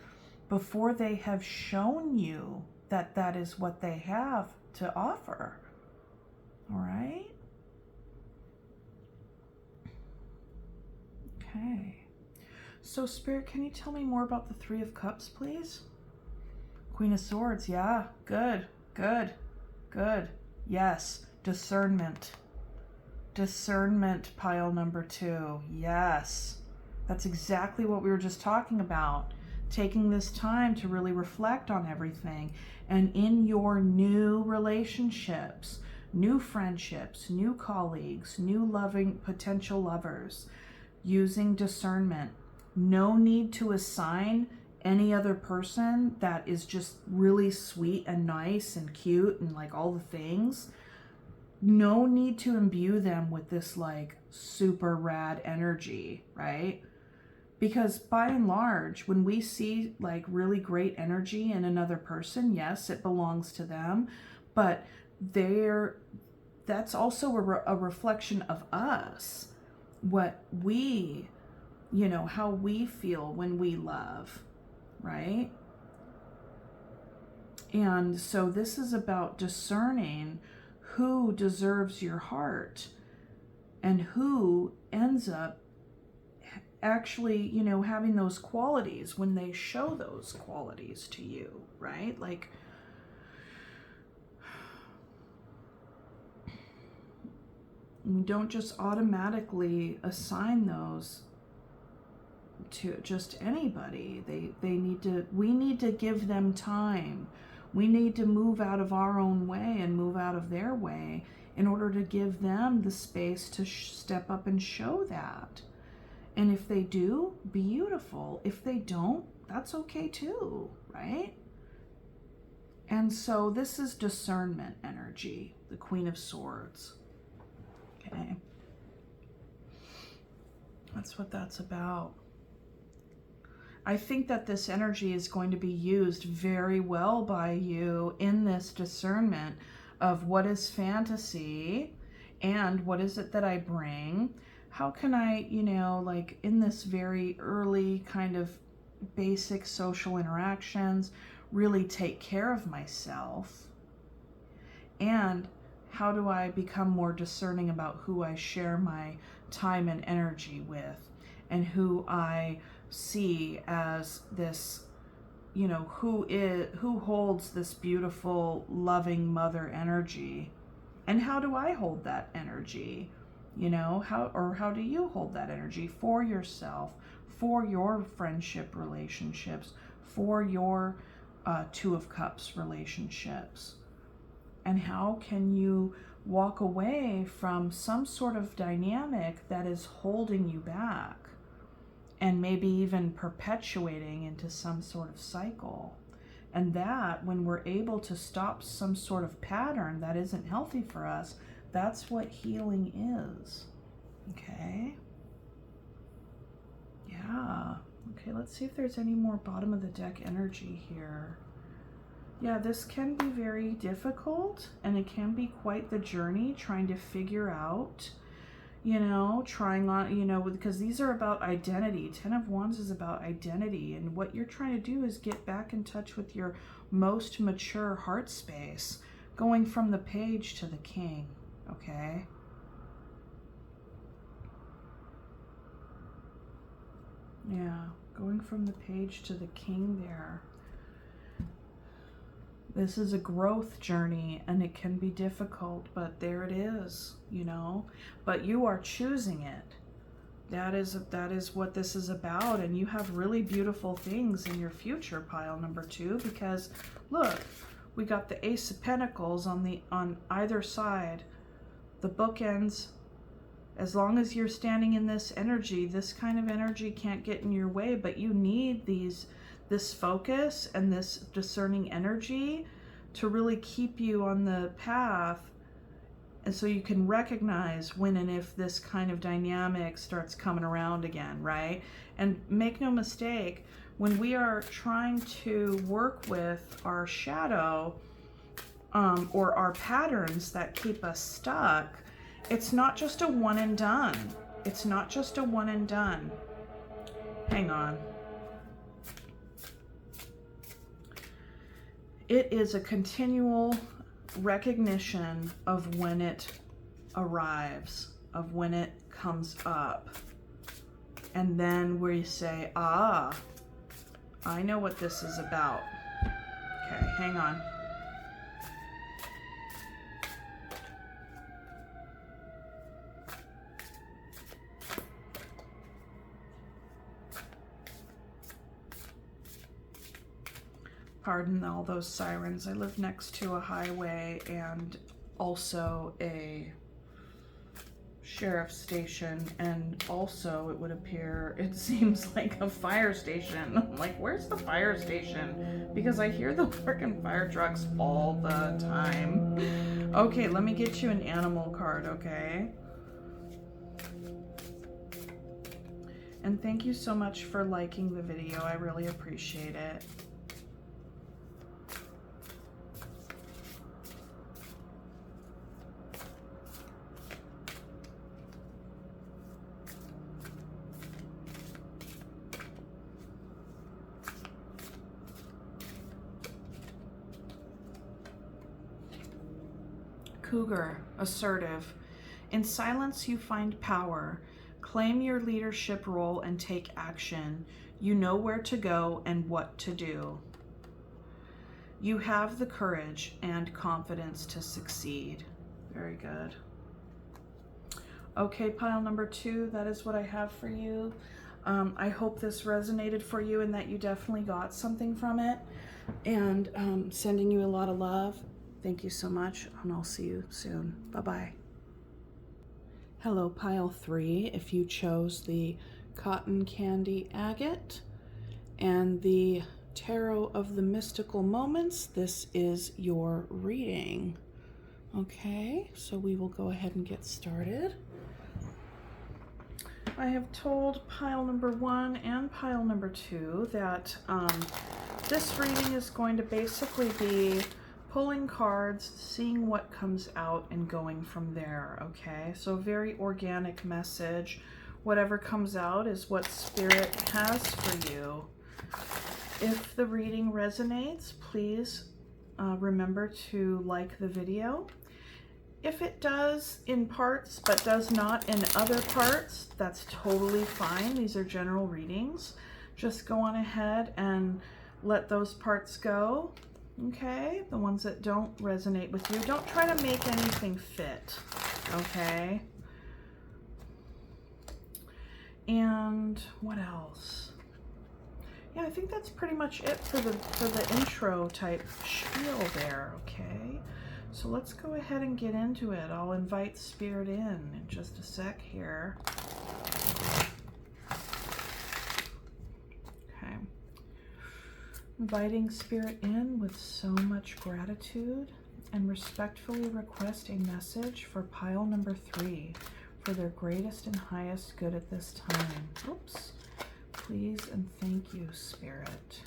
before they have shown you that that is what they have to offer. All right? Okay. So, Spirit, can you tell me more about the Three of Cups, please? Queen of Swords, yeah. Good. Yes. Discernment. Discernment, pile number 2. Yes. That's exactly what we were just talking about. Taking this time to really reflect on everything. And in your new relationships, new friendships, new colleagues, new loving potential lovers, using discernment. No need to assign any other person that is just really sweet and nice and cute and like all the things. No need to imbue them with this like super rad energy, right? Because by and large, when we see like really great energy in another person, yes, it belongs to them, but that's also a reflection of us, what we, how we feel when we love, right? And so this is about discerning who deserves your heart and who ends up actually, you know, having those qualities when they show those qualities to you, right? Like, we don't just automatically assign those to just anybody. We need to give them time. We need to move out of our own way and move out of their way in order to give them the space to step up and show that. And if they do, beautiful. If they don't, that's okay too, right? And so this is discernment energy, the Queen of Swords. Okay. That's what that's about. I think that this energy is going to be used very well by you in this discernment of what is fantasy and what is it that I bring. How can I, you know, like in this very early kind of basic social interactions, really take care of myself? And how do I become more discerning about who I share my time and energy with, and who I see as this, you know, who holds this beautiful, loving mother energy, and how do I hold that energy? You know, how do you hold that energy for yourself, for your friendship relationships, for your Two of Cups relationships? And how can you walk away from some sort of dynamic that is holding you back and maybe even perpetuating into some sort of cycle? And that, when we're able to stop some sort of pattern that isn't healthy for us, that's what healing is. Okay? Yeah. Okay, let's see if there's any more bottom of the deck energy here. Yeah, this can be very difficult, and it can be quite the journey trying to figure out, you know, trying on, you know, because these are about identity. 10 of Wands is about identity, and what you're trying to do is get back in touch with your most mature heart space, going from the Page to the King, okay? Yeah, going from the Page to the King there. This is a growth journey, and it can be difficult, but there it is, you know. But you are choosing it. That is what this is about, and you have really beautiful things in your future, pile number 2, because look, we got the Ace of Pentacles on either side. The bookends. As long as you're standing in this energy, this kind of energy can't get in your way, but you need this focus and this discerning energy to really keep you on the path, and so you can recognize when and if this kind of dynamic starts coming around again, right? And make no mistake, when we are trying to work with our shadow or our patterns that keep us stuck, it's not just a one and done. It's not just a one and done. Hang on. It is a continual recognition of when it arrives, of when it comes up. And then we say, ah, I know what this is about. Okay, hang on. Pardon all those sirens. I live next to a highway and also a sheriff's station, and also it would appear, it seems like a fire station. I'm like, where's the fire station? Because I hear the freaking fire trucks all the time. Okay, let me get you an animal card, okay? And thank you so much for liking the video. I really appreciate it. Cougar, assertive. In silence, you find power. Claim your leadership role and take action. You know where to go and what to do. You have the courage and confidence to succeed. Very good. Okay, pile number 2, that is what I have for you. I hope this resonated for you and that you definitely got something from it. And sending you a lot of love. Thank you so much, and I'll see you soon. Bye-bye. Hello, pile 3. If you chose the Cotton Candy Agate and the Tarot of the Mystical Moments, this is your reading. Okay, so we will go ahead and get started. I have told pile number 1 and pile number 2 that this reading is going to basically be pulling cards, seeing what comes out, and going from there, okay? So very organic message. Whatever comes out is what Spirit has for you. If the reading resonates, please remember to like the video. If it does in parts but does not in other parts, that's totally fine. These are general readings. Just go on ahead and let those parts go, okay? The ones that don't resonate with you. Don't try to make anything fit, okay? And what else? Yeah, I think that's pretty much it for the intro type spiel there, okay? So let's go ahead and get into it. I'll invite Spirit in just a sec here. Okay. Inviting Spirit in with so much gratitude and respectfully request a message for pile number 3 for their greatest and highest good at this time. Oops. Please and thank you, Spirit.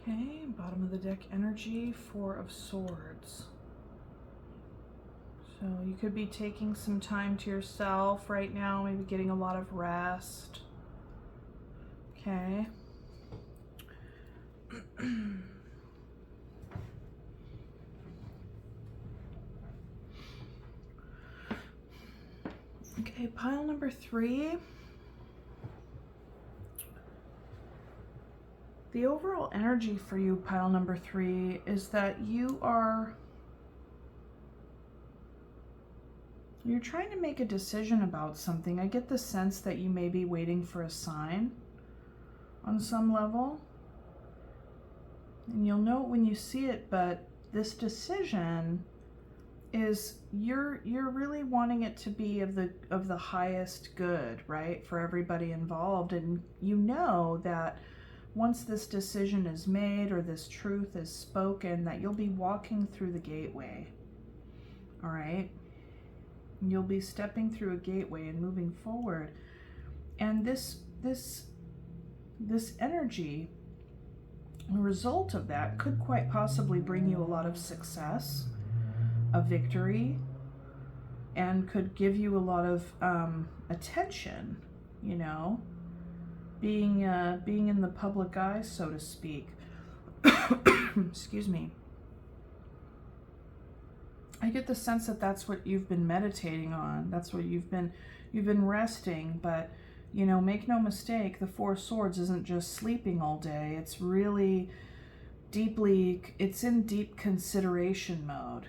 Okay, bottom of the deck energy, 4 of Swords. So you could be taking some time to yourself right now, maybe getting a lot of rest. Okay. Okay, pile number 3. The overall energy for you, pile number 3, is that you're trying to make a decision about something. I get the sense that you may be waiting for a sign on some level. And you'll know it when you see it, but this decision is you're really wanting it to be of the highest good, right? For everybody involved. And you know that once this decision is made or this truth is spoken, that you'll be walking through the gateway, all right? You'll be stepping through a gateway and moving forward. And this energy, the result of that could quite possibly bring you a lot of success, a victory, and could give you a lot of attention, you know, being in the public eye, so to speak. Excuse me. I get the sense that that's what you've been meditating on. That's what you've been resting, but you know, make no mistake, the 4 Swords isn't just sleeping all day. It's really it's in deep consideration mode.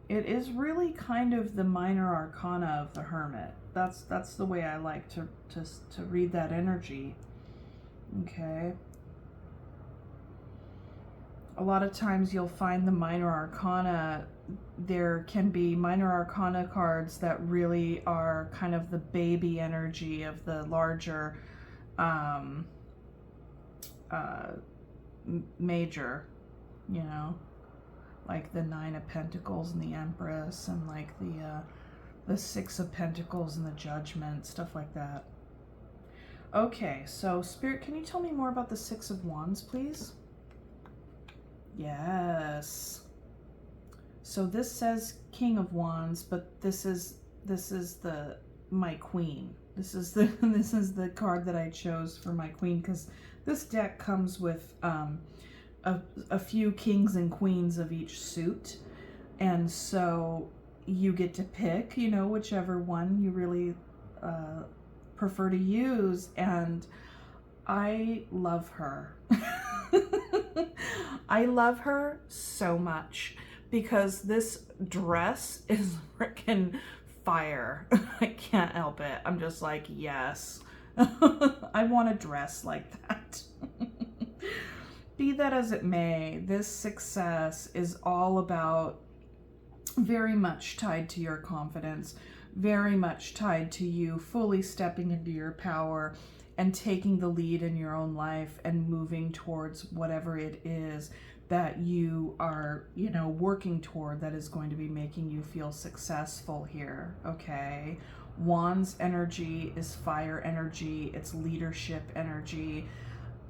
It is really kind of the minor arcana of the Hermit. That's the way I like to read that energy. Okay. A lot of times you'll find the minor arcana, there can be minor arcana cards that really are kind of the baby energy of the larger major, you know, like the Nine of Pentacles and the Empress, and like the Six of Pentacles and the Judgment, stuff like that. Okay, so Spirit, can you tell me more about the Six of Wands, please? Yes. So this says King of Wands, but this is my Queen. This is the card that I chose for my Queen, because this deck comes with a few kings and queens of each suit, and so you get to pick, you know, whichever one you really prefer to use, and I love her. I love her so much because this dress is freaking fire. I can't help it. I'm just like, yes. I want a dress like that. Be that as it may, this success is all about, very much tied to your confidence, very much tied to you fully stepping into your power and taking the lead in your own life and moving towards whatever it is that you are, you know, working toward, that is going to be making you feel successful here, okay? Wands energy is fire energy, it's leadership energy,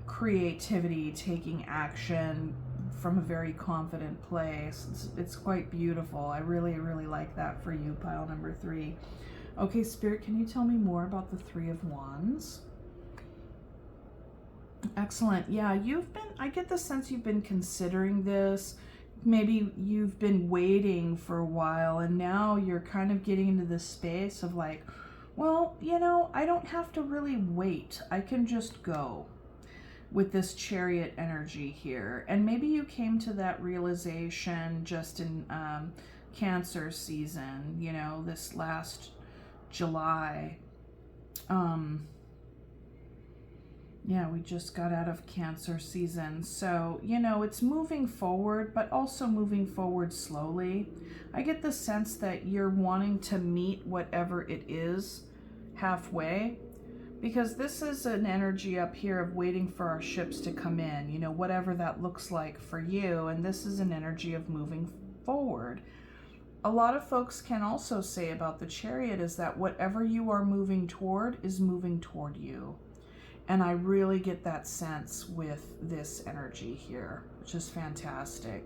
creativity, taking action from a very confident place. It's quite beautiful. I really, really like that for you, pile number 3. Okay, Spirit, can you tell me more about the Three of Wands? Excellent. Yeah, I get the sense you've been considering this. Maybe you've been waiting for a while, and now you're kind of getting into this space of like, well, you know, I don't have to really wait. I can just go with this Chariot energy here. And maybe you came to that realization just in Cancer season, you know, this last July. Yeah, we just got out of Cancer season. So, you know, it's moving forward, but also moving forward slowly. I get the sense that you're wanting to meet whatever it is halfway, because this is an energy up here of waiting for our ships to come in, you know, whatever that looks like for you. And this is an energy of moving forward. A lot of folks can also say about the Chariot is that whatever you are moving toward is moving toward you. And I really get that sense with this energy here, which is fantastic.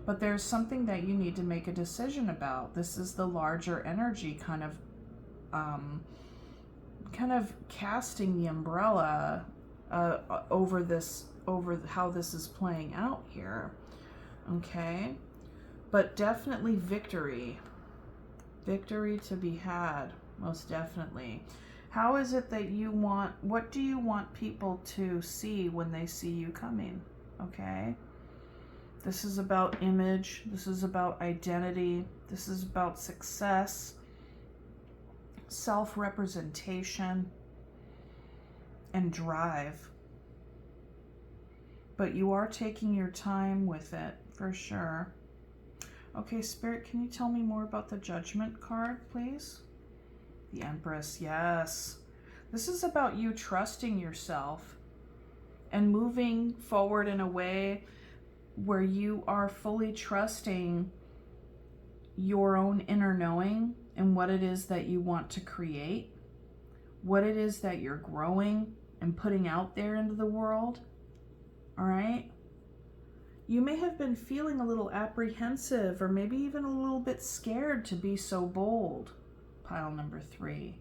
But there's something that you need to make a decision about. This is the larger energy kind of casting the umbrella over how this is playing out here. Okay? But definitely victory. Victory to be had, most definitely. How is it that what do you want people to see when they see you coming? Okay? This is about image. This is about identity. This is about success, self-representation, and drive. But you are taking your time with it, for sure. Okay, Spirit, can you tell me more about the Judgment card, please? The Empress, yes. This is about you trusting yourself and moving forward in a way where you are fully trusting your own inner knowing and what it is that you want to create, what it is that you're growing and putting out there into the world. All right? You may have been feeling a little apprehensive or maybe even a little bit scared to be so bold, pile number 3.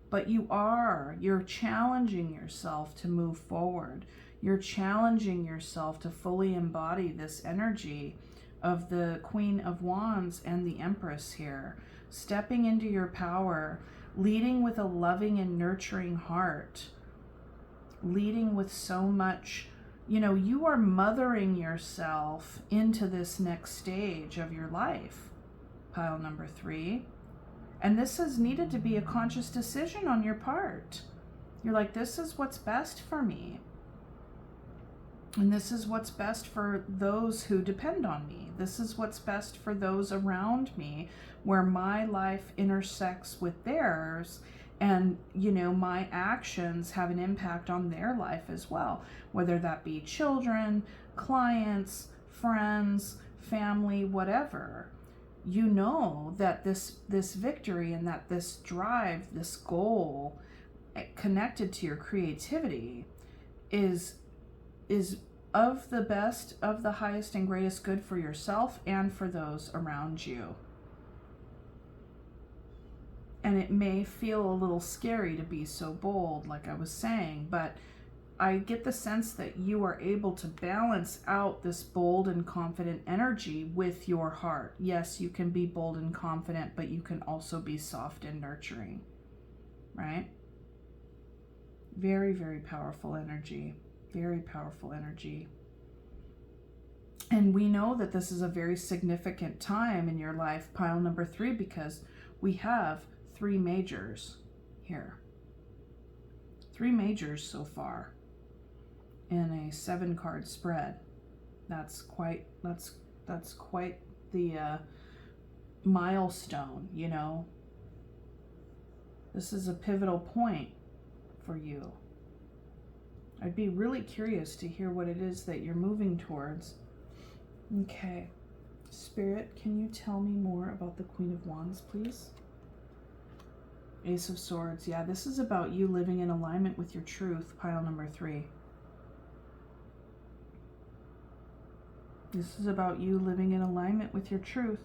But you're challenging yourself to move forward. You're challenging yourself to fully embody this energy of the Queen of Wands and the Empress here. Stepping into your power, leading with a loving and nurturing heart, leading with so much, you know, you are mothering yourself into this next stage of your life, pile number 3. And this has needed to be a conscious decision on your part. You're like, this is what's best for me. And this is what's best for those who depend on me. This is what's best for those around me, where my life intersects with theirs. And, you know, my actions have an impact on their life as well, whether that be children, clients, friends, family, whatever. You know that this victory and that this drive, this goal connected to your creativity is of the best, of the highest and greatest good for yourself and for those around you. And it may feel a little scary to be so bold, like I was saying, but I get the sense that you are able to balance out this bold and confident energy with your heart. Yes, you can be bold and confident, but you can also be soft and nurturing, right? Very, very powerful energy. Very powerful energy. And we know that this is a very significant time in your life, pile number 3, because we have 3 majors here. 3 majors so far in a 7-card spread. That's quite the milestone, you know. This is a pivotal point for you. I'd be really curious to hear what it is that you're moving towards. Okay. Spirit, can you tell me more about the Queen of Wands, please? Ace of Swords. Yeah, this is about you living in alignment with your truth, pile number 3. This is about you living in alignment with your truth.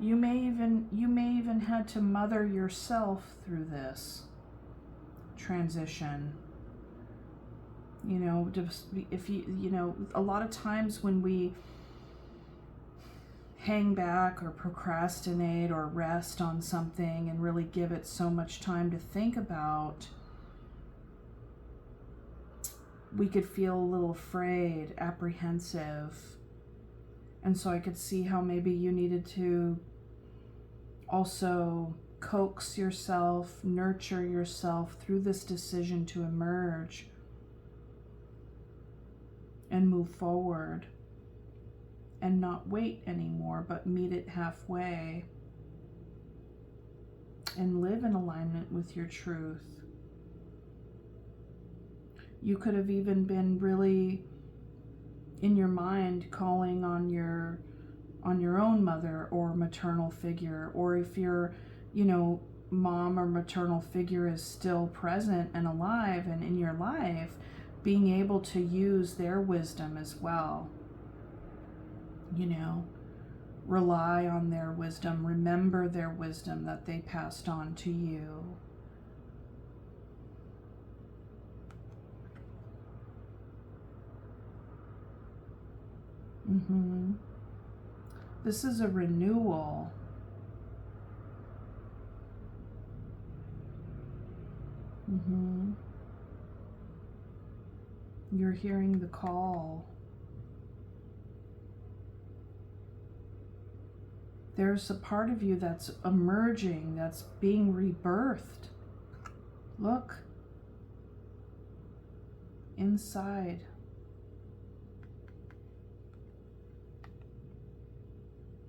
You may even had to mother yourself through this transition. You know, if you know, a lot of times when we hang back or procrastinate or rest on something and really give it so much time to think about, we could feel a little afraid, apprehensive. And so I could see how maybe you needed to also coax yourself, nurture yourself through this decision to emerge and move forward and not wait anymore, but meet it halfway and live in alignment with your truth. You could have even been really in your mind calling on your own mother or maternal figure, or if your, you know, mom or maternal figure is still present and alive and in your life, being able to use their wisdom as well. You know, rely on their wisdom, remember their wisdom that they passed on to you. This is a renewal. You're hearing the call. There's a part of you that's emerging, that's being rebirthed. Look. Inside.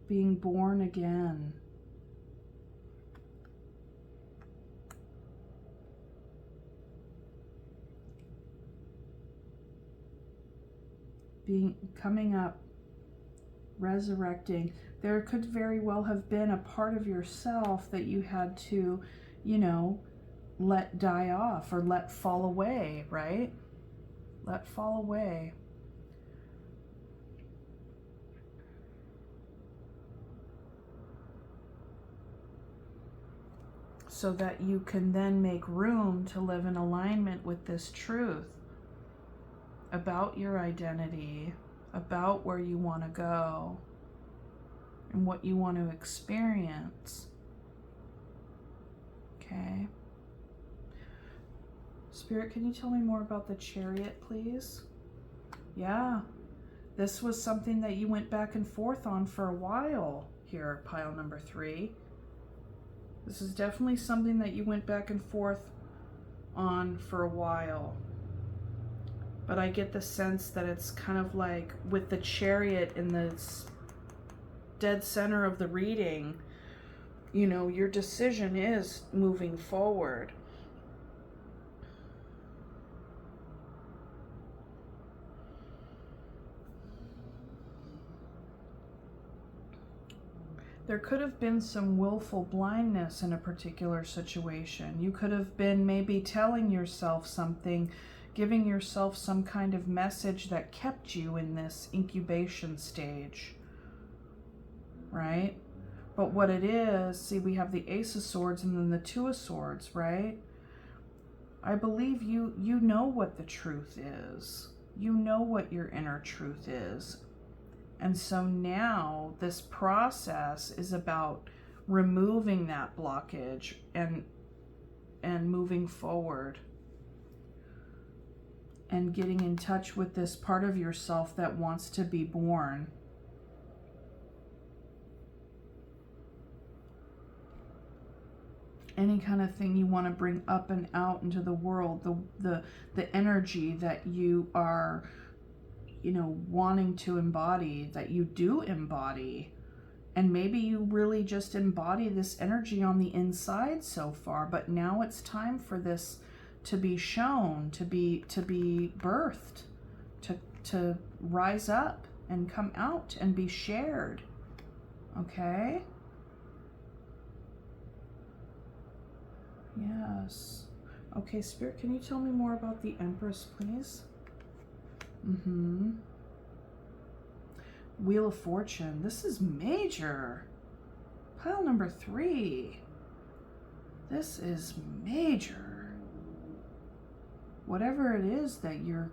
Being born again. Coming up, resurrecting. There could very well have been a part of yourself that you had to, you know, let die off or let fall away, right? Let fall away. So that you can then make room to live in alignment with this truth about your identity, about where you want to go, and what you want to experience. Okay. Spirit, can you tell me more about the Chariot, please? Yeah. This was something that you went back and forth on for a while here, pile number 3. This is definitely something that you went back and forth on for a while. But I get the sense that it's kind of like with the Chariot in the dead center of the reading, you know, your decision is moving forward. There could have been some willful blindness in a particular situation. You could have been maybe telling yourself something, giving yourself some kind of message that kept you in this incubation stage, right? But what it is, see, we have the Ace of Swords and then the Two of Swords, right? I believe you know what the truth is. You know what your inner truth is. And so now this process is about removing that blockage and moving forward and getting in touch with this part of yourself that wants to be born. Any kind of thing you want to bring up and out into the world, the energy that you are, you know, wanting to embody, that you do embody. And maybe you really just embody this energy on the inside so far, but now it's time for this to be shown, to be birthed, to rise up and come out and be shared. Okay? Yes. Okay, Spirit, can you tell me more about the Empress, please? Wheel of Fortune. This is major. Pile number 3. This is major. Whatever it is that you're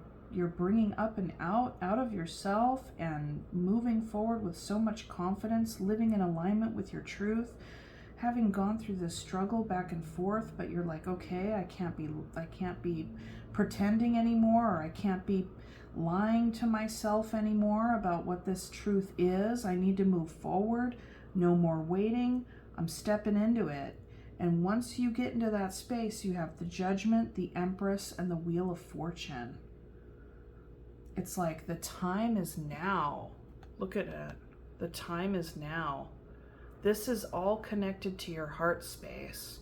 bringing up and out of yourself and moving forward with so much confidence, living in alignment with your truth, having gone through this struggle back and forth, but you're like, okay, I can't be pretending anymore, or I can't be lying to myself anymore about what this truth is. I need to move forward. No more waiting. I'm stepping into it. And once you get into that space, you have the Judgment, the Empress, and the Wheel of Fortune. It's like the time is now. Look at it. The time is now. This is all connected to your heart space.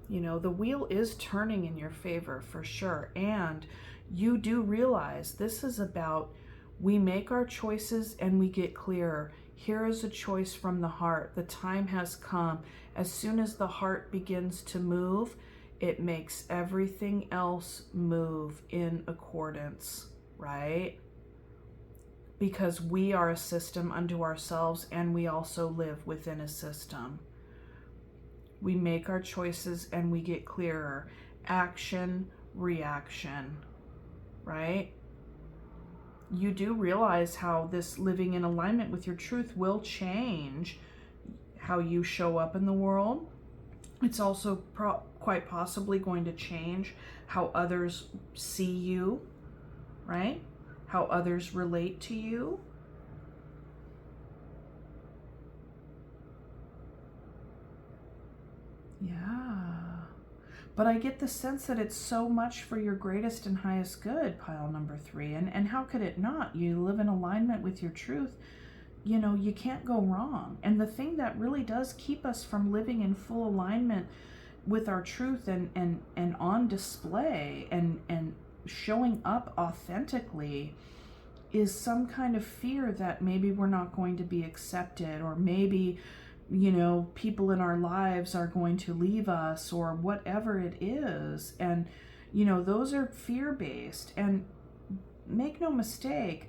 You know, the wheel is turning in your favor for sure. And you do realize this is about, we make our choices and we get clearer. Here is a choice from the heart. The time has come. As soon as the heart begins to move, it makes everything else move in accordance, right? Because we are a system unto ourselves, and we also live within a system. We make our choices and we get clearer. Action, reaction, right? You do realize how this living in alignment with your truth will change how you show up in the world. It's also quite possibly going to change how others see you, right? How others relate to you. Yeah. But I get the sense that it's so much for your greatest and highest good, pile number 3. And how could it not? You live in alignment with your truth. You know, you can't go wrong. And the thing that really does keep us from living in full alignment with our truth and on display and showing up authentically is some kind of fear that maybe we're not going to be accepted, or maybe, you know, people in our lives are going to leave us, or whatever it is. And, you know, those are fear-based. And make no mistake,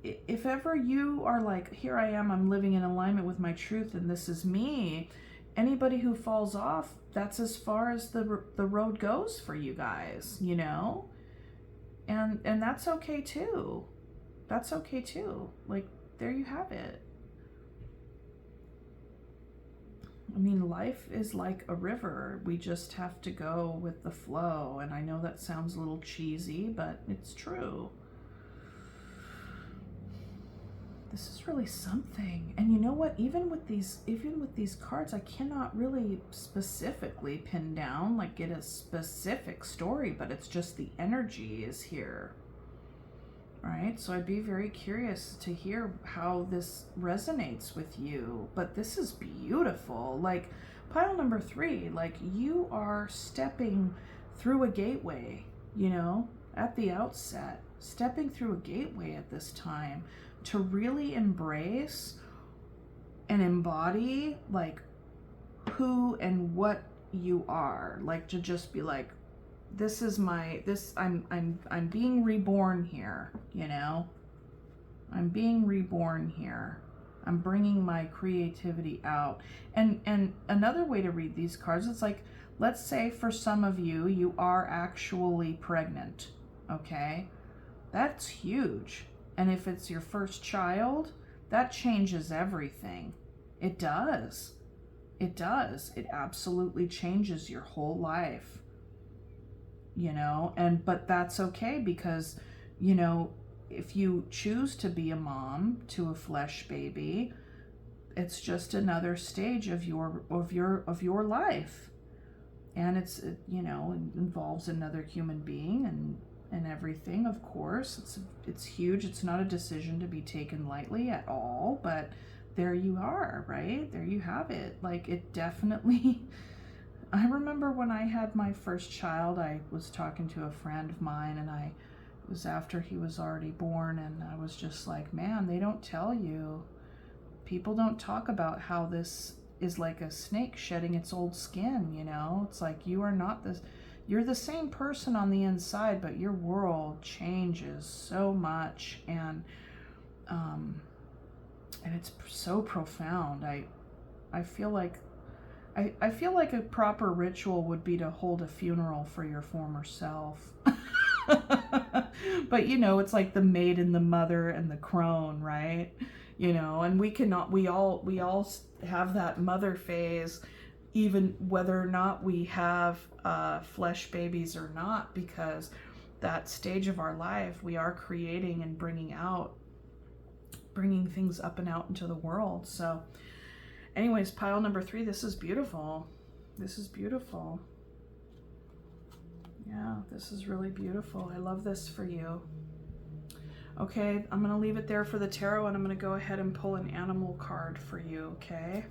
if ever you are like, here I am, I'm living in alignment with my truth and this is me, anybody who falls off, that's as far as the road goes for you guys, you know? And that's okay too. That's okay too. Like, there you have it. I mean, life is like a river. We just have to go with the flow. And I know that sounds a little cheesy, but it's true. The This is really something. And you know what? Even with these cards, I cannot really specifically pin down, like get a specific story, but it's just the energy is here. Right? So I'd be very curious to hear how this resonates with you. But this is beautiful. Like pile number 3, like you are stepping through a gateway, you know, at the outset, stepping through a gateway at this time to really embrace and embody like who and what you are. Like to just be like, this is I'm being reborn here, you know? I'm being reborn here. I'm bringing my creativity out. And another way to read these cards, it's like, let's say for some of you, you are actually pregnant, okay? That's huge. And if it's your first child, that changes everything. It does. It does. It absolutely changes your whole life. You know, but that's okay because, you know, if you choose to be a mom to a flesh baby, it's just another stage of your life. And it's, you know, it involves another human being and everything, of course. It's huge. It's not a decision to be taken lightly at all, but there you are, right? There you have it. Like it definitely I remember when I had my first child, I was talking to a friend of mine, and it was after he was already born, and I was just like, man, they don't tell you. People don't talk about how this is like a snake shedding its old skin, you know? It's like you are not this, you're the same person on the inside, but your world changes so much, and it's so profound. I feel like a proper ritual would be to hold a funeral for your former self. But you know, it's like the maiden, the mother, and the crone, right? You know, and we all have that mother phase, even whether or not we have flesh babies or not, because that stage of our life, we are creating and bringing things up and out into the world. So anyways, pile number 3, this is beautiful. This is beautiful. Yeah, this is really beautiful. I love this for you. Okay, I'm going to leave it there for the tarot, and I'm going to go ahead and pull an animal card for you, okay?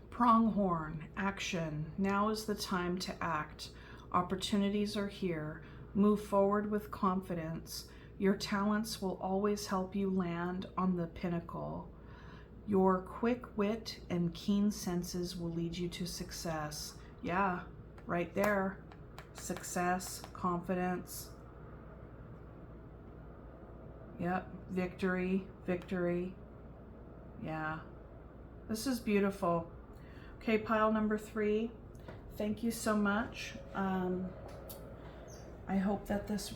Pronghorn, action. Now is the time to act. Opportunities are here. Move forward with confidence. Your talents will always help you land on the pinnacle. Your quick wit and keen senses will lead you to success. Yeah, right there. Success, confidence. Yep, victory, victory. Yeah, this is beautiful. Okay, pile number 3, thank you so much. I hope that this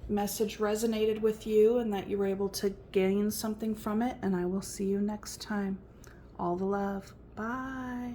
message resonated with you and that you were able to gain something from it, and I will see you next time. All the love. Bye.